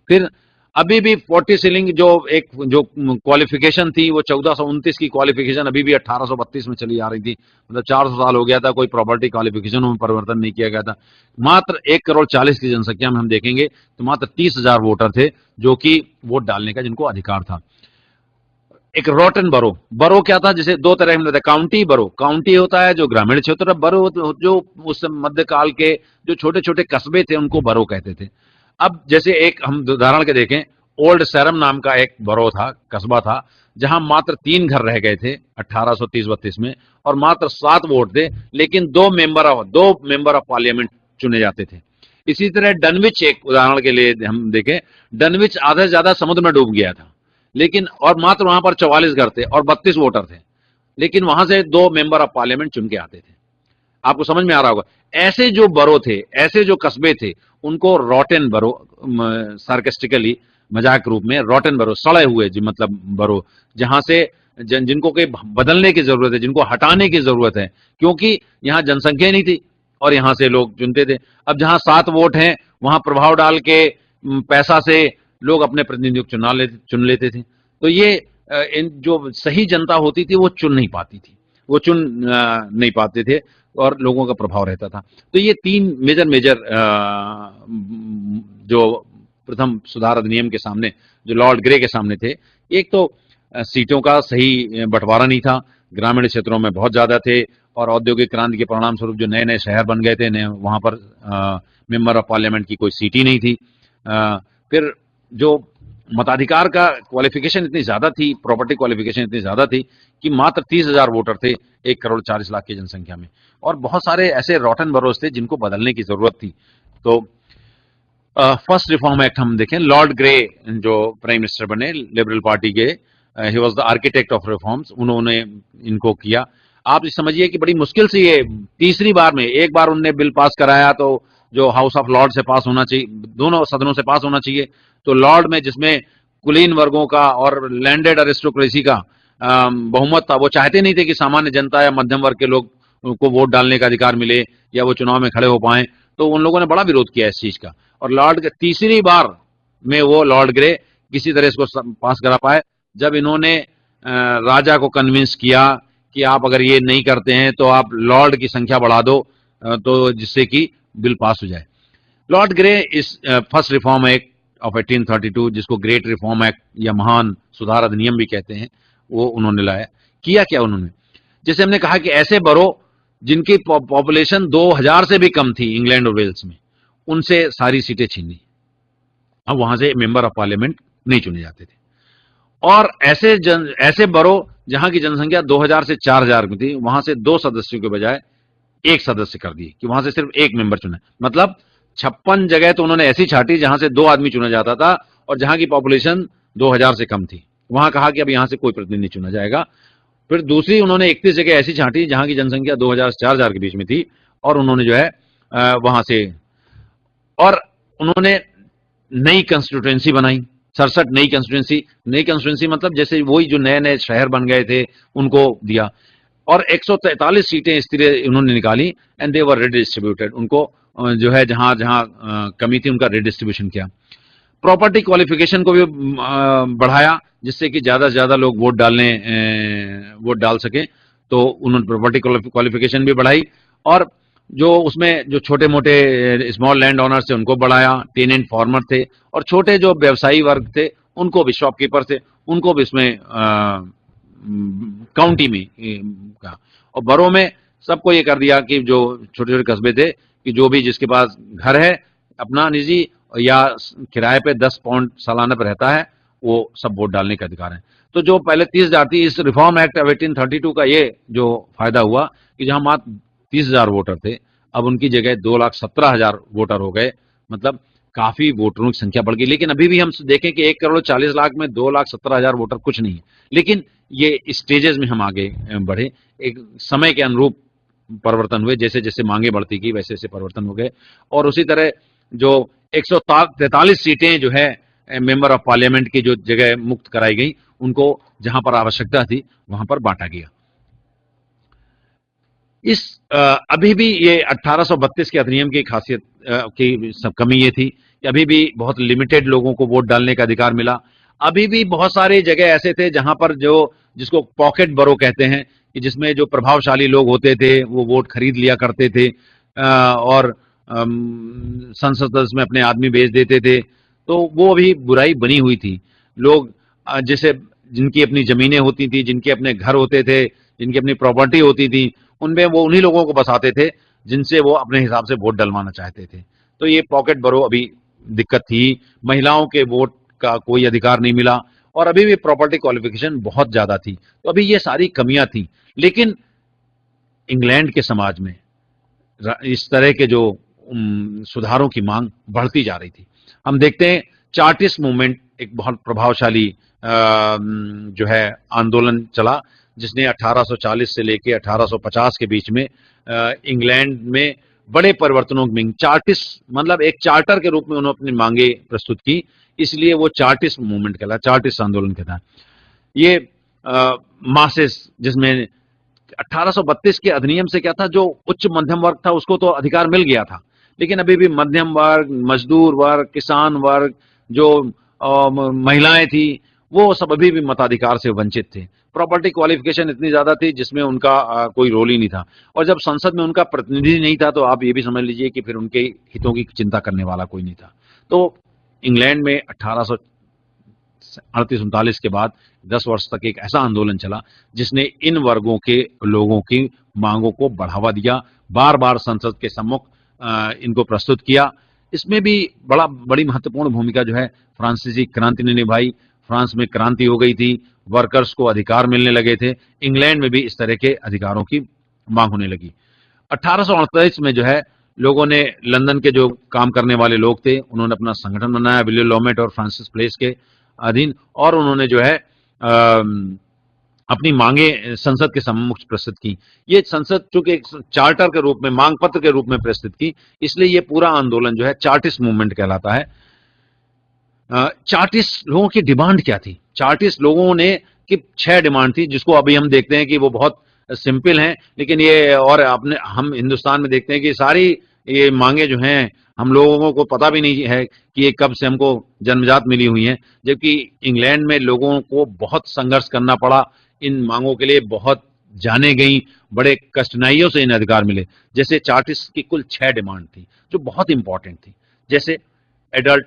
S1: फिर अभी भी 40 सीलिंग जो क्वालिफिकेशन थी, वो 1429 की क्वालिफिकेशन अभी भी 1832 में चली आ रही थी। मतलब 400 साल हो गया था, कोई प्रॉपर्टी क्वालिफिकेशन में परिवर्तन नहीं किया गया था। मात्र 1 करोड़ 40 की जनसंख्या में हम देखेंगे तो मात्र 30,000 वोटर थे जो कि वोट डालने का जिनको अधिकार था। एक रॉटन बरो क्या था, जैसे दो तरह में, काउंटी बरो, काउंटी होता है जो ग्रामीण क्षेत्र, बरो जो उस मध्यकाल के जो छोटे छोटे कस्बे थे उनको बरो कहते थे। अब जैसे एक हम उदाहरण के देखें, ओल्ड सैरम नाम का एक बरो था, कस्बा था, जहां मात्र 3 घर रह गए थे 1830-32 में, और मात्र 7 वोट थे, लेकिन 2 मेंबर ऑफ पार्लियामेंट चुने जाते थे। इसी तरह डनविच, एक उदाहरण के लिए हम देखें, डनविच आधा से ज्यादा समुद्र में डूब गया था, लेकिन और मात्र वहां पर 44 घर थे और 32 वोटर थे, लेकिन वहां से 2 मेंबर ऑफ पार्लियामेंट चुन के आते थे। आपको समझ में आ रहा होगा। ऐसे जो बरो थे, ऐसे जो कस्बे थे, उनको रॉटन बरो, सार्केस्टिकली, मजाक रूप में, रॉटन बरो, सड़े हुए मतलब बरो, जहां से जिनको के बदलने की जरूरत है, जिनको हटाने की जरूरत है, क्योंकि यहां जनसंख्या नहीं थी और यहां से लोग चुनते थे। अब जहां 7 वोट हैं वहां प्रभाव डाल के पैसा से लोग अपने प्रतिनिधियों को चुन लेते थे। तो ये इन जो सही जनता होती थी वो चुन नहीं पाती थी, वो चुन नहीं पाते थे और लोगों का प्रभाव रहता था। तो ये 3 मेजर जो प्रथम सुधार अधिनियम के सामने, जो लॉर्ड ग्रे के सामने थे, एक तो सीटों का सही बंटवारा नहीं था, ग्रामीण क्षेत्रों में बहुत ज्यादा थे, और औद्योगिक क्रांति के परिणाम स्वरूप जो नए नए शहर बन गए थे, वहां पर मेंबर ऑफ पार्लियामेंट की कोई सीट ही नहीं थी। फिर जो मताधिकार का क्वालिफिकेशन इतनी ज्यादा थी, प्रॉपर्टी क्वालिफिकेशन इतनी ज्यादा थी कि मात्र 30,000 वोटर थे 1 करोड़ 40 लाख की जनसंख्या में, और बहुत सारे ऐसे रॉटन बरोज थे जिनको बदलने की जरूरत थी। तो फर्स्ट रिफॉर्म एक्ट हम देखें, लॉर्ड ग्रे जो प्राइम मिनिस्टर बने लिबरल पार्टी के, he was the architect of reforms, उन्होंने इनको किया। आप समझिए कि बड़ी मुश्किल से ये तीसरी बार में, एक बार उन्होंने बिल पास कराया तो जो हाउस ऑफ लॉर्ड से पास होना चाहिए, दोनों सदनों से पास होना चाहिए, तो लॉर्ड में जिसमें कुलीन वर्गों का और लैंडेड अरिस्टोक्रेसी का बहुमत था, वो चाहते नहीं थे कि सामान्य जनता या मध्यम वर्ग के लोग को वोट डालने का अधिकार मिले या वो चुनाव में खड़े हो पाए। तो उन लोगों ने बड़ा विरोध किया इस चीज का, और लॉर्ड तीसरी बार में वो लॉर्ड ग्रे किसी तरह इसको पास करा पाए, जब इन्होंने राजा को कन्विंस किया कि आप अगर ये नहीं करते हैं तो आप लॉर्ड की संख्या बढ़ा दो, तो जिससे कि बिल पास हो जाए। लॉर्ड ग्रे इस फर्स्ट रिफॉर्म एक्ट ऑफ 1832, जिसको ग्रेट रिफॉर्म एक्ट या महान सुधार अधिनियम भी कहते हैं, वो उन्होंने लाया। किया क्या उन्होंने, जैसे हमने कहा कि ऐसे बरो जिनकी पॉपुलेशन 2000 से भी कम थी इंग्लैंड और वेल्स में, उनसे सारी सीटें छीन ली। अब वहां से मेंबर ऑफ पार्लियामेंट नहीं चुने जाते थे। और ऐसे बरो जहां की जनसंख्या 2000 से 4000 की थी, वहां से 2 सदस्यों के बजाय 1 सदस्य कर दिए, कि वहां से सिर्फ 1 मेंबर चुना। मतलब 56 जगह तो उन्होंने ऐसी छाटी जहां से 2 आदमी चुना जाता था, और जहां की पॉपुलेशन 2000 से कम थी, वहां कहा कि अब यहां से कोई प्रतिनिधि चुना जाएगा। फिर दूसरी उन्होंने 31 जगह ऐसी छाटी जहां की जनसंख्या 2000 से 4000 के बीच में थी, और उन्होंने जो है वहां से, और उन्होंने नई कंस्टिट्यूएंसी बनाई, 67 नई कंस्टिट्यूएंसी मतलब जैसे वही जो नए नए शहर बन गए थे उनको दिया, और 143 सीटें इस तरह उन्होंने निकाली, एंड दे वर रिडिस्ट्रीब्यूटेड। उनको जो है जहां जहां कमी थी उनका रिडिस्ट्रीब्यूशन किया। प्रॉपर्टी क्वालिफिकेशन को भी बढ़ाया, जिससे कि ज्यादा से ज्यादा लोग वोट डाल सके, तो उन्होंने प्रॉपर्टी क्वालिफिकेशन भी बढ़ाई। और जो उसमें जो छोटे मोटे स्मॉल लैंड ओनर्स थे उनको बढ़ाया, टेनेंट फार्मर थे, और छोटे जो व्यवसायी वर्ग थे उनको भी, शॉपकीपर थे, उनको भी इसमें काउंटी में कहा। और बरों में सबको ये कर दिया कि जो छोटे छोटे कस्बे थे कि जो भी जिसके पास घर है अपना निजी या किराए पे 10 पाउंड सालाना पे रहता है, वो सब वोट डालने का अधिकार है। तो जो पहले 30,000 थी, इस रिफॉर्म एक्ट ऑफ 1832 का ये जो फायदा हुआ कि जहां मात्र 30,000 वोटर थे, अब उनकी जगह 2,17,000 वोटर हो गए। मतलब काफी वोटरों की संख्या बढ़ गई। लेकिन अभी भी हम देखें कि 1,40,00,000 में 2,17,000 वोटर कुछ नहीं है। लेकिन ये स्टेजेस में हम आगे बढ़े, एक समय के अनुरूप परिवर्तन हुए, जैसे जैसे मांगे बढ़ती गई वैसे वैसे परिवर्तन हो गए। और उसी तरह जो 143 सीटें जो है मेंबर ऑफ पार्लियामेंट की जो जगह मुक्त कराई गई, उनको जहां पर आवश्यकता थी वहां पर बांटा गया। इस अभी भी ये 1832 के अधिनियम की खासियत की सब कमी ये थी कि अभी भी बहुत लिमिटेड लोगों को वोट डालने का अधिकार मिला। अभी भी बहुत सारे जगह ऐसे थे जहां पर जो जिसको पॉकेट बरो कहते हैं कि जिसमें जो प्रभावशाली लोग होते थे वो वोट खरीद लिया करते थे और संसद सदस्य में अपने आदमी भेज देते थे। तो वो भी बुराई बनी हुई थी। लोग जैसे जिनकी अपनी जमीनें होती थी, जिनके अपने घर होते थे, जिनकी अपनी प्रॉपर्टी होती थी, उनमें वो उन्हीं लोगों को बसाते थे जिनसे वो अपने हिसाब से वोट डलवाना चाहते थे। तो ये पॉकेट बरो अभी दिक्कत थी। महिलाओं के वोट का कोई अधिकार नहीं मिला, और अभी भी प्रॉपर्टी क्वालिफिकेशन बहुत ज्यादा थी। तो अभी ये सारी कमियां थी। लेकिन इंग्लैंड के समाज में इस तरह के जो सुधारों की मांग बढ़ती जा रही थी। हम देखते हैं चार्टिस्ट मूवमेंट एक बहुत प्रभावशाली जो है आंदोलन चला, जिसने 1840 से लेकर 1850 के बीच में इंग्लैंड में बड़े परिवर्तनों की चार्टिस्ट मतलब एक चार्टर के रूप में उन्होंने अपनी मांगे प्रस्तुत की, इसलिए वो चार्टिस्ट मूवमेंट कहला, चार्टिस्ट आंदोलन कहता है। ये मासेस जिसमें 1832 के अधिनियम से क्या था, जो उच्च मध्यम वर्ग था उसको तो अधिकार मिल गया था, लेकिन अभी भी मध्यम वर्ग, मजदूर वर्ग, किसान वर्ग, जो महिलाएं थी, वो सब अभी भी मताधिकार से वंचित थे। प्रॉपर्टी क्वालिफिकेशन इतनी ज्यादा थी जिसमें उनका कोई रोल ही नहीं था। और जब संसद में उनका प्रतिनिधि नहीं था तो आप ये भी समझ लीजिए कि फिर उनके हितों की चिंता करने वाला कोई नहीं था। तो इंग्लैंड में 1838-39 के बाद 10 वर्ष तक एक ऐसा आंदोलन चला जिसने इन वर्गों के लोगों की मांगों को बढ़ावा दिया, बार बार संसद के सम्मुख इनको प्रस्तुत किया। इसमें भी बड़ी महत्वपूर्ण भूमिका जो है फ्रांसीसी क्रांति ने निभाई। फ्रांस में क्रांति हो गई थी, वर्कर्स को अधिकार मिलने लगे थे। इंग्लैंड में भी इस तरह के अधिकारों की मांग होने लगी। 1838 में जो है लोगों ने, लंदन के जो काम करने वाले लोग थे, उन्होंने अपना संगठन बनाया विलियम लोमेट और फ्रांसिस प्लेस के अधीन, और उन्होंने जो है अपनी मांगे संसद के सम्मुख प्रस्तुत की। ये संसद चूंकि एक चार्टर के रूप में, मांग पत्र के रूप में प्रस्तुत की, इसलिए ये पूरा आंदोलन जो है चार्टिस्ट मूवमेंट कहलाता है। चार्टिस्ट लोगों की डिमांड क्या थी? चार्टिस्ट लोगों ने की 6 डिमांड थी, जिसको अभी हम देखते हैं कि वो बहुत सिंपल हैं, लेकिन ये और अपने हम हिंदुस्तान में देखते हैं कि सारी ये मांगे जो हैं हम लोगों को पता भी नहीं है कि ये कब से हमको जन्मजात मिली हुई हैं। जबकि इंग्लैंड में लोगों को बहुत संघर्ष करना पड़ा इन मांगों के लिए, बहुत जाने गई, बड़े कठिनाइयों से इन अधिकार मिले। जैसे चार्टिस्ट की कुल 6 डिमांड थी जो बहुत इंपॉर्टेंट थी। जैसे एडल्ट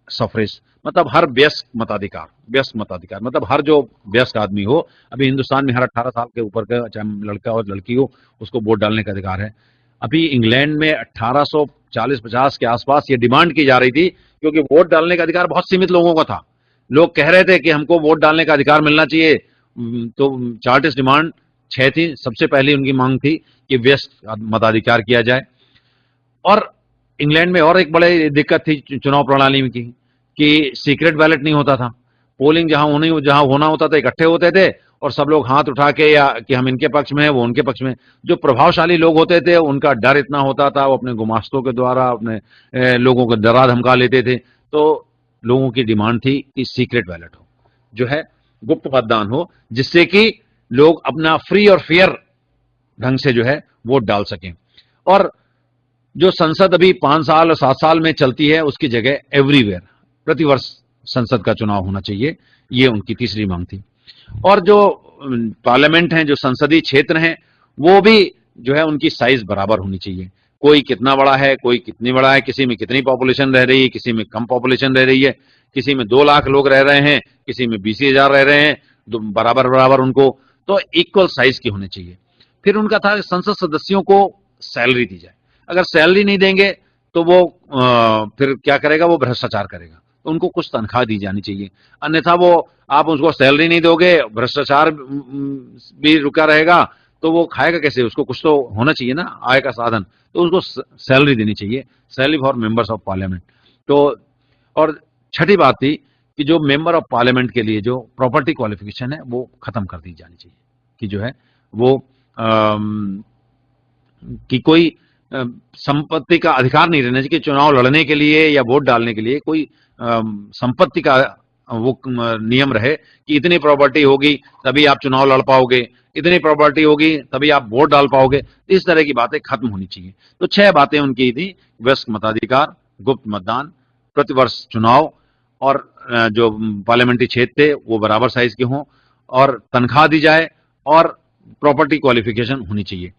S1: सफरेज, मतलब हर वयस्क मताधिकार मतलब हर जो वयस्क आदमी हो, अभी हिंदुस्तान में हर 18 साल के ऊपर का चाहे लड़का और लड़की हो उसको वोट डालने का अधिकार है। अभी इंग्लैंड में 1840-50 के आसपास ये डिमांड की जा रही थी, क्योंकि वोट डालने का अधिकार बहुत सीमित लोगों का था। लोग कह रहे थे कि हमको वोट डालने का अधिकार मिलना चाहिए। तो चार्टिस्ट डिमांड 6 थी। सबसे पहली उनकी मांग थी कि वयस्क मताधिकार किया जाए। और इंग्लैंड में और एक बड़ी दिक्कत थी चुनाव प्रणाली में की कि सीक्रेट बैलेट नहीं होता था। पोलिंग जहां होना होता था इकट्ठे होते थे और सब लोग हाथ उठा के, या कि हम इनके पक्ष में है वो उनके पक्ष में। जो प्रभावशाली लोग होते थे उनका डर इतना होता था, वो अपने गुमास्तों के द्वारा अपने लोगों को डरा धमका लेते थे। तो लोगों की डिमांड थी कि सीक्रेट बैलेट हो, जो है गुप्त मतदान हो, जिससे कि लोग अपना फ्री और फेयर ढंग से जो है वोट डाल सकें। और जो संसद अभी 5 साल और 7 साल में चलती है, उसकी जगह एवरीवेयर, प्रतिवर्ष संसद का चुनाव होना चाहिए, ये उनकी तीसरी मांग थी। और जो पार्लियामेंट हैं, जो संसदीय क्षेत्र हैं, वो भी जो है उनकी साइज बराबर होनी चाहिए। कोई कितना बड़ा है, कोई कितनी बड़ा है, किसी में कितनी पॉपुलेशन रह रही है, किसी में कम पॉपुलेशन रह रही है, किसी में 2 लाख लोग रह रहे हैं, किसी में 20,000 रह रहे हैं, बराबर बराबर उनको, तो इक्वल साइज की होनी चाहिए। फिर उनका था संसद सदस्यों को सैलरी दी जाए। अगर सैलरी नहीं देंगे तो वो फिर क्या करेगा, वो भ्रष्टाचार करेगा, तो उनको कुछ तनख्वाह दी जानी चाहिए। अन्यथा वो, आप उसको सैलरी नहीं दोगे, भ्रष्टाचार भी रुका रहेगा, तो वो खाएगा कैसे? उसको कुछ तो होना चाहिए ना आय का साधन, तो उसको सैलरी देनी चाहिए, salary for members of parliament. तो और छठी बात थी कि जो मेंबर ऑफ पार्लियामेंट के लिए जो प्रॉपर्टी क्वालिफिकेशन है वो खत्म कर दी जानी चाहिए, कि जो है वो कि कोई संपत्ति का अधिकार नहीं रहना चाहिए कि चुनाव लड़ने के लिए या वोट डालने के लिए कोई संपत्ति का वो नियम रहे कि इतनी प्रॉपर्टी होगी तभी आप चुनाव लड़ पाओगे, इतनी प्रॉपर्टी होगी तभी आप वोट डाल पाओगे। इस तरह की बातें खत्म होनी चाहिए। तो 6 बातें उनकी थी: वयस्क मताधिकार, गुप्त मतदान, प्रतिवर्ष चुनाव, और जो पार्लियामेंट्री क्षेत्र थे वो बराबर साइज के हों, और तनख्वाह दी जाए, और प्रॉपर्टी क्वालिफिकेशन होनी चाहिए।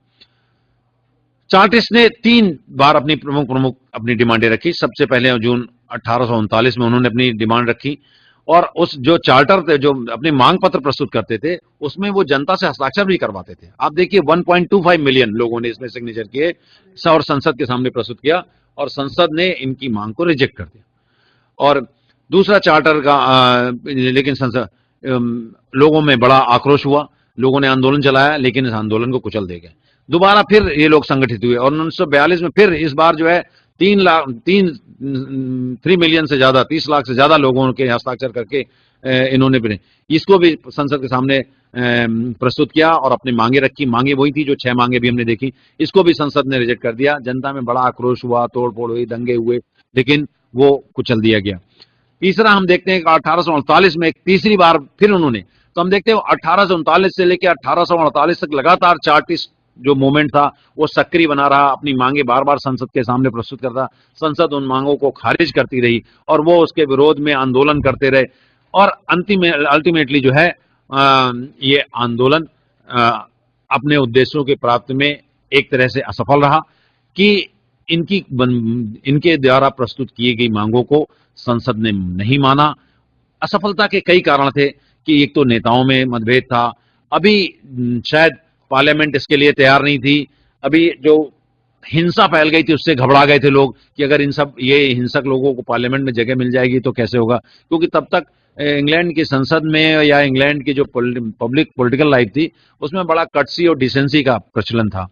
S1: चार्टिस्ट ने 3 बार अपनी प्रमुख प्रमुख अपनी डिमांडें रखी। सबसे पहले जून 1839 में उन्होंने अपनी डिमांड रखी, और उस जो चार्टर थे, जो अपने मांग पत्र प्रस्तुत करते थे, उसमें वो जनता से हस्ताक्षर भी करवाते थे। आप देखिए 1.25 मिलियन लोगों ने इसमें सिग्नेचर किए और संसद के सामने प्रस्तुत किया, और संसद ने इनकी मांग को रिजेक्ट कर दिया। और दूसरा चार्टर का लेकिन संसद लोगों में बड़ा आक्रोश हुआ, लोगों ने आंदोलन चलाया, लेकिन इस आंदोलन को कुचल दे गए। दोबारा फिर ये लोग संगठित हुए, और 1942 में फिर इस बार जो है 3 मिलियन से ज्यादा, 30 लाख से ज्यादा लोगों के हस्ताक्षर करके इन्होंने भी इसको भी संसद के सामने प्रस्तुत किया और अपनी मांगे रखी। मांगे वही थी जो 6 मांगे भी हमने देखी, इसको भी संसद ने रिजेक्ट कर दिया। जनता में बड़ा आक्रोश हुआ, तोड़फोड़ हुई, दंगे हुए, लेकिन वो कुचल दिया गया। तीसरा हम देखते हैं कि 1839 में एक तीसरी बार फिर उन्होंने, तो हम देखते हैं 1839 से लेकर 1848 तक लगातार चार्टिस्ट जो मूवमेंट था वो सक्रिय बना रहा, अपनी मांगे बार बार संसद के सामने प्रस्तुत करता, संसद उन मांगों को खारिज करती रही, और वो उसके विरोध में आंदोलन करते रहे, और अंतिम अल्टीमेटली जो है ये आंदोलन अपने उद्देश्यों के प्राप्ति में एक तरह से असफल रहा, कि इनके द्वारा प्रस्तुत की गई मांगों को संसद ने नहीं माना। असफलता के कई कारण थे कि एक तो नेताओं में मतभेद था, अभी शायद पार्लियामेंट इसके लिए तैयार नहीं थी, अभी जो हिंसा फैल गई थी उससे घबरा गए थे लोग कि अगर ये हिंसक लोगों को पार्लियामेंट में जगह मिल जाएगी तो कैसे होगा, क्योंकि तब तक इंग्लैंड की संसद में या इंग्लैंड की जो पब्लिक पॉलिटिकल लाइफ थी उसमें बड़ा कटसी और डिसेंसी का प्रचलन था।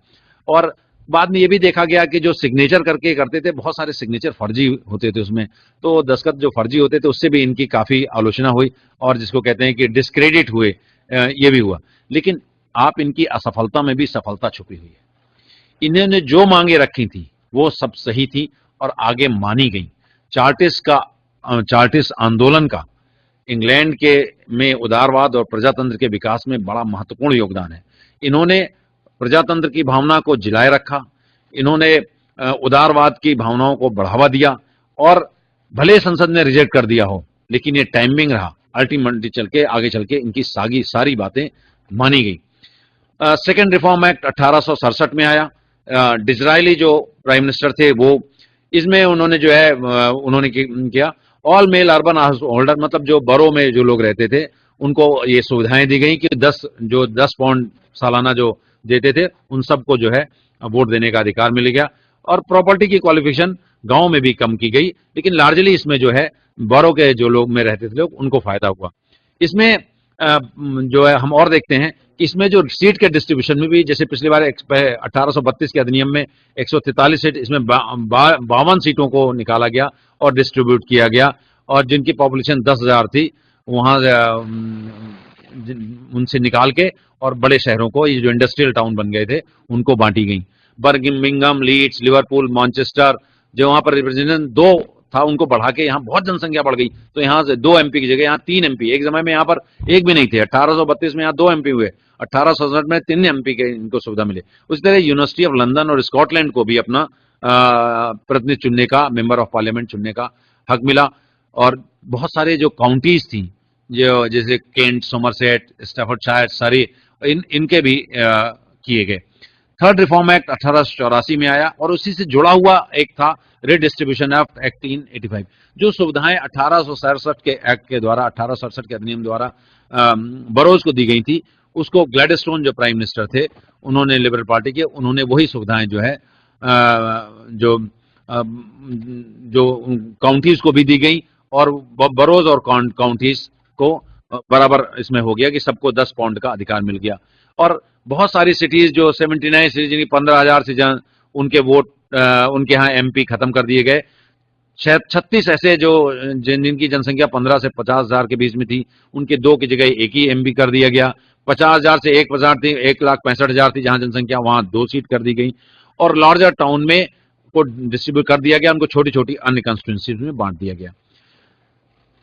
S1: और बाद में ये भी देखा गया कि जो सिग्नेचर करके करते थे, बहुत सारे सिग्नेचर फर्जी होते थे उसमें, तो दस्तखत जो फर्जी होते थे उससे भी इनकी काफी आलोचना हुई, और जिसको कहते हैं कि डिस्क्रेडिट हुए, ये भी हुआ। लेकिन आप इनकी असफलता में भी सफलता छुपी हुई है। इन्होंने जो मांगे रखी थी वो सब सही थी और आगे मानी गई। चार्टिस्ट आंदोलन का इंग्लैंड के में उदारवाद और प्रजातंत्र के विकास में बड़ा महत्वपूर्ण योगदान है। इन्होंने प्रजातंत्र की भावना को जिलाए रखा, इन्होंने उदारवाद की भावनाओं को बढ़ावा दिया, और भले संसद ने रिजेक्ट कर दिया हो, लेकिन ये टाइमिंग रहा, अल्टीमेटली चल के आगे चल के इनकी सारी बातें मानी गई। सेकेंड रिफॉर्म एक्ट 1867 में आया। डिजरायली जो प्राइम मिनिस्टर थे वो, इसमें उन्होंने जो है उन्होंने किया all mail urban house holder, मतलब जो बरो में जो लोग रहते थे उनको ये सुविधाएं दी गई कि 10 पाउंड सालाना जो देते थे उन सबको जो है वोट देने का अधिकार मिल गया। और प्रॉपर्टी की क्वालिफिकेशन गांव में भी कम की गई, लेकिन लार्जली इसमें जो है बरो के जो लोग में रहते थे लोग उनको फायदा हुआ। इसमें जो है हम और देखते हैं कि इसमें जो सीट के डिस्ट्रीब्यूशन में भी, जैसे पिछली बार 1832 के अधिनियम में 143 सीट, इसमें 52 सीटों को निकाला गया और डिस्ट्रीब्यूट किया गया, और जिनकी पॉपुलेशन 10,000 थी वहां उनसे निकाल के और बड़े शहरों को, ये जो इंडस्ट्रियल टाउन बन गए थे, उनको बांटी गई। बर्मिंघम, लीड्स, लिवरपूल, मैनचेस्टर, जो वहां पर रिप्रेजेंटेशन 2 था उनको बढ़ा के यहाँ बहुत जनसंख्या बढ़ गई, तो यहाँ से 2 MP की जगह यहाँ 3 MP। एक समय में यहाँ पर एक भी नहीं थे। 1832 में यहाँ 2 MP हुए, 1867 में 3 MP के इनको सुविधा मिले। उसी तरह यूनिवर्सिटी ऑफ लंदन और स्कॉटलैंड को भी अपना प्रतिनिधि चुनने का, मेंबर ऑफ पार्लियामेंट चुनने का हक मिला। और बहुत सारे जो काउंटीज थी, जो जैसे केंट, सोमरसेट, स्टैफोर्डशायर, सरी, इनके भी किए गए। थर्ड रिफॉर्म एक्ट 1884 में आया और उसी से जुड़ा हुआ एक था रिडिस्ट्रीब्यूशन ऑफ एक्ट 1885, जो सुविधाएं 1867 के एक्ट के द्वारा, 1867 के अधिनियम द्वारा बरोज को दी गई थी, उसको ग्लैडस्टोन जो प्राइम मिनिस्टर थे, उन्होंने, लिबरल पार्टी के, उन्होंने वही सुविधाएं जो है जो जो काउंटीज को भी दी गई और बरोज और काउंटीज को बराबर इसमें हो गया कि सबको 10 पाउंड का अधिकार मिल गया। और बहुत सारी सिटीज जो 79 सिटीज, जिनकी 15,000 से उनके वोट, उनके यहाँ एमपी खत्म कर दिए गए। 36 ऐसे जो जिनकी जनसंख्या 15 से 50,000 के बीच में थी, उनके 2 की जगह 1 ही एमपी कर दिया गया। 50,000 से 1,000 थी, 1,65,000 थी जहां जनसंख्या, वहां 2 सीट कर दी गई। और लार्जर टाउन में को डिस्ट्रीब्यूट कर दिया गया, उनको छोटी छोटी अन्य कंस्टिट्यूंसीज में बांट दिया गया।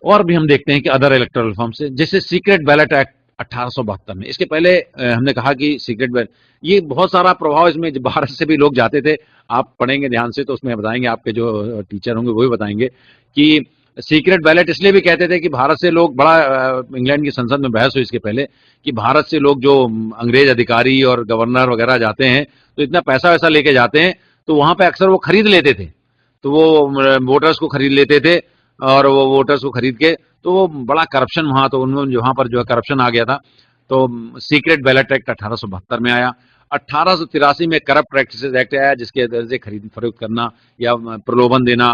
S1: और भी हम देखते हैं कि अदर इलेक्टोरल रिफॉर्म से, जैसे सीक्रेट बैलेट एक्ट 1872 में, इसके पहले हमने कहा कि सीक्रेट बैलेट, ये बहुत सारा प्रभाव इसमें, भारत से भी लोग जाते थे, आप पढ़ेंगे ध्यान से तो उसमें बताएंगे, आपके जो टीचर होंगे वो भी बताएंगे कि सीक्रेट बैलेट इसलिए भी कहते थे कि भारत से लोग, बड़ा इंग्लैंड की संसद में बहस हुई इसके पहले कि भारत से लोग जो अंग्रेज अधिकारी और गवर्नर वगैरह जाते हैं तो इतना पैसा वैसा लेके जाते हैं, तो वहां पे अक्सर वो खरीद लेते थे, तो वो वोटर्स को खरीद लेते थे, और वो वोटर्स को खरीद के, तो वो बड़ा करप्शन वहां, तो उन्होंने वहां पर जो है करप्शन आ गया था। तो सीक्रेट बैलेट एक्ट 1872 में आया। 1883 में करप्ट प्रैक्टिसेस एक्ट आया, जिसके दर्जे खरीद फरोख्त करना या प्रलोभन देना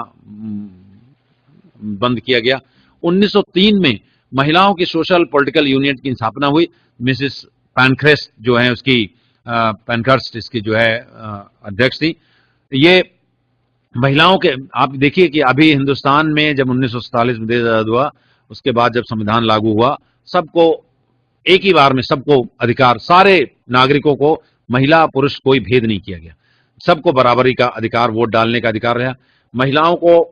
S1: बंद किया गया। 1903 में महिलाओं की सोशल पॉलिटिकल यूनियन की स्थापना हुई। मिसेस पैनखर्स्ट जो है उसकी, पैनखर्स्ट इसकी जो है अध्यक्ष थी। ये महिलाओं के, आप देखिए कि अभी हिंदुस्तान में जब 1947 में देश आजाद हुआ, उसके बाद जब संविधान लागू हुआ, सबको एक ही बार में सबको अधिकार, सारे नागरिकों को, महिला पुरुष कोई भेद नहीं किया गया, सबको बराबरी का अधिकार, वोट डालने का अधिकार रहा। महिलाओं को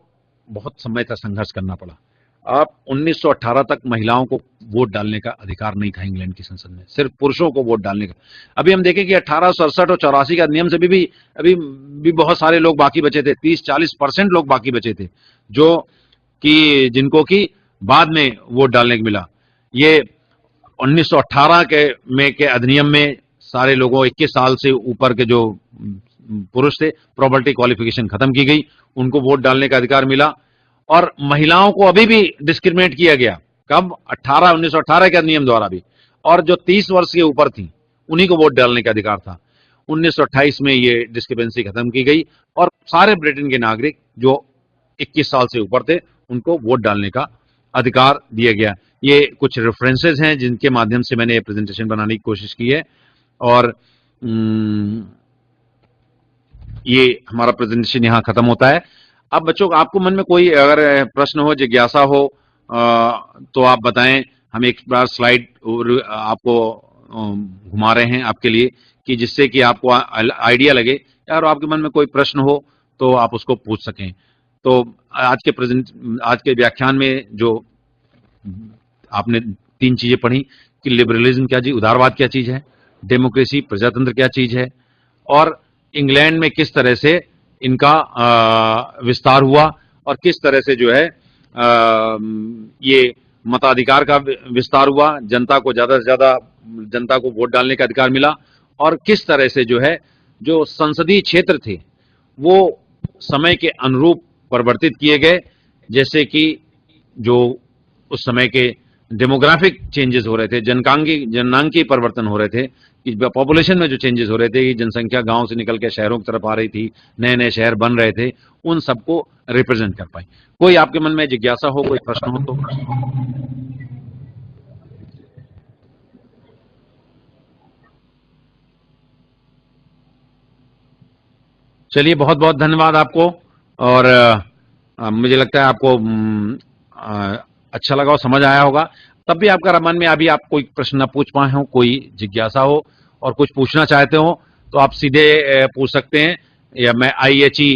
S1: बहुत समय तक संघर्ष करना पड़ा। अब 1918 तक महिलाओं को वोट डालने का अधिकार नहीं था इंग्लैंड की संसद में, सिर्फ पुरुषों को वोट डालने का। अभी हम देखें कि 1867 और 84 का नियम से अभी भी बहुत सारे लोग बाकी बचे थे, 30-40% लोग बाकी बचे थे, जो कि जिनको कि बाद में वोट डालने को मिला। ये 1918 के अधिनियम में सारे लोगों, 21 साल से ऊपर के जो पुरुष थे, प्रॉपर्टी क्वालिफिकेशन खत्म की गई, उनको वोट डालने का अधिकार मिला। और महिलाओं को अभी भी डिस्क्रिमिनेट किया गया, कब? 1918 के अधिनियम द्वारा भी। और जो 30 वर्ष के ऊपर थी, उन्हीं को वोट डालने का अधिकार था। 1928 में ये डिस्क्रिपेंसी खत्म की गई और सारे ब्रिटेन के नागरिक जो 21 साल से ऊपर थे, उनको वोट डालने का अधिकार दिया गया। ये कुछ रेफरेंसेस हैं जिनके माध्यम से मैंने प्रेजेंटेशन बनाने की कोशिश की है। और ये हमारा प्रेजेंटेशन यहाँ खत्म होता है। अब बच्चों, आपको मन में कोई अगर प्रश्न हो, जिज्ञासा हो, तो आप बताएं। हम एक बार स्लाइड आपको घुमा रहे हैं आपके लिए, कि जिससे कि आपको आइडिया लगे, और आपके मन में कोई प्रश्न हो तो आप उसको पूछ सकें। तो आज के व्याख्यान में जो आपने 3 चीजें पढ़ी कि लिबरलिज्म क्या चीज, उदारवाद क्या चीज है, डेमोक्रेसी प्रजातंत्र क्या चीज है, और इंग्लैंड में किस तरह से इनका विस्तार हुआ, और किस तरह से जो है ये मताधिकार का विस्तार हुआ, जनता को ज्यादा से ज्यादा, जनता को वोट डालने का अधिकार मिला, और किस तरह से जो है जो संसदीय क्षेत्र थे वो समय के अनुरूप परिवर्तित किए गए, जैसे कि जो उस समय के डेमोग्राफिक चेंजेस हो रहे थे, जननांगीय परिवर्तन हो रहे थे, कि पॉपुलेशन में जो चेंजेस हो रहे थे, कि जनसंख्या गांव से निकल के शहरों की तरफ आ रही थी, नए नए शहर बन रहे थे, उन सबको रिप्रेजेंट कर पाए। कोई आपके मन में जिज्ञासा हो, कोई प्रश्न हो तो? चलिए, बहुत बहुत धन्यवाद आपको। और मुझे लगता है आपको अच्छा लगा और समझ आया होगा। तब भी आपका मन में अभी आप कोई प्रश्न न पूछ पाए हो, कोई जिज्ञासा हो और कुछ पूछना चाहते हो, तो आप सीधे पूछ सकते हैं, या मैं IHE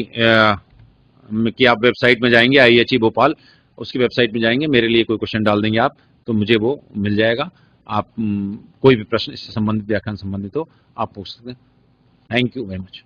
S1: की आप वेबसाइट में जाएंगे, IHE भोपाल, उसकी वेबसाइट में जाएंगे, मेरे लिए कोई क्वेश्चन डाल देंगे आप, तो मुझे वो मिल जाएगा। आप कोई भी प्रश्न इससे संबंधित, व्याख्यान संबंधित हो, आप पूछ सकते हैं। Thank you very much.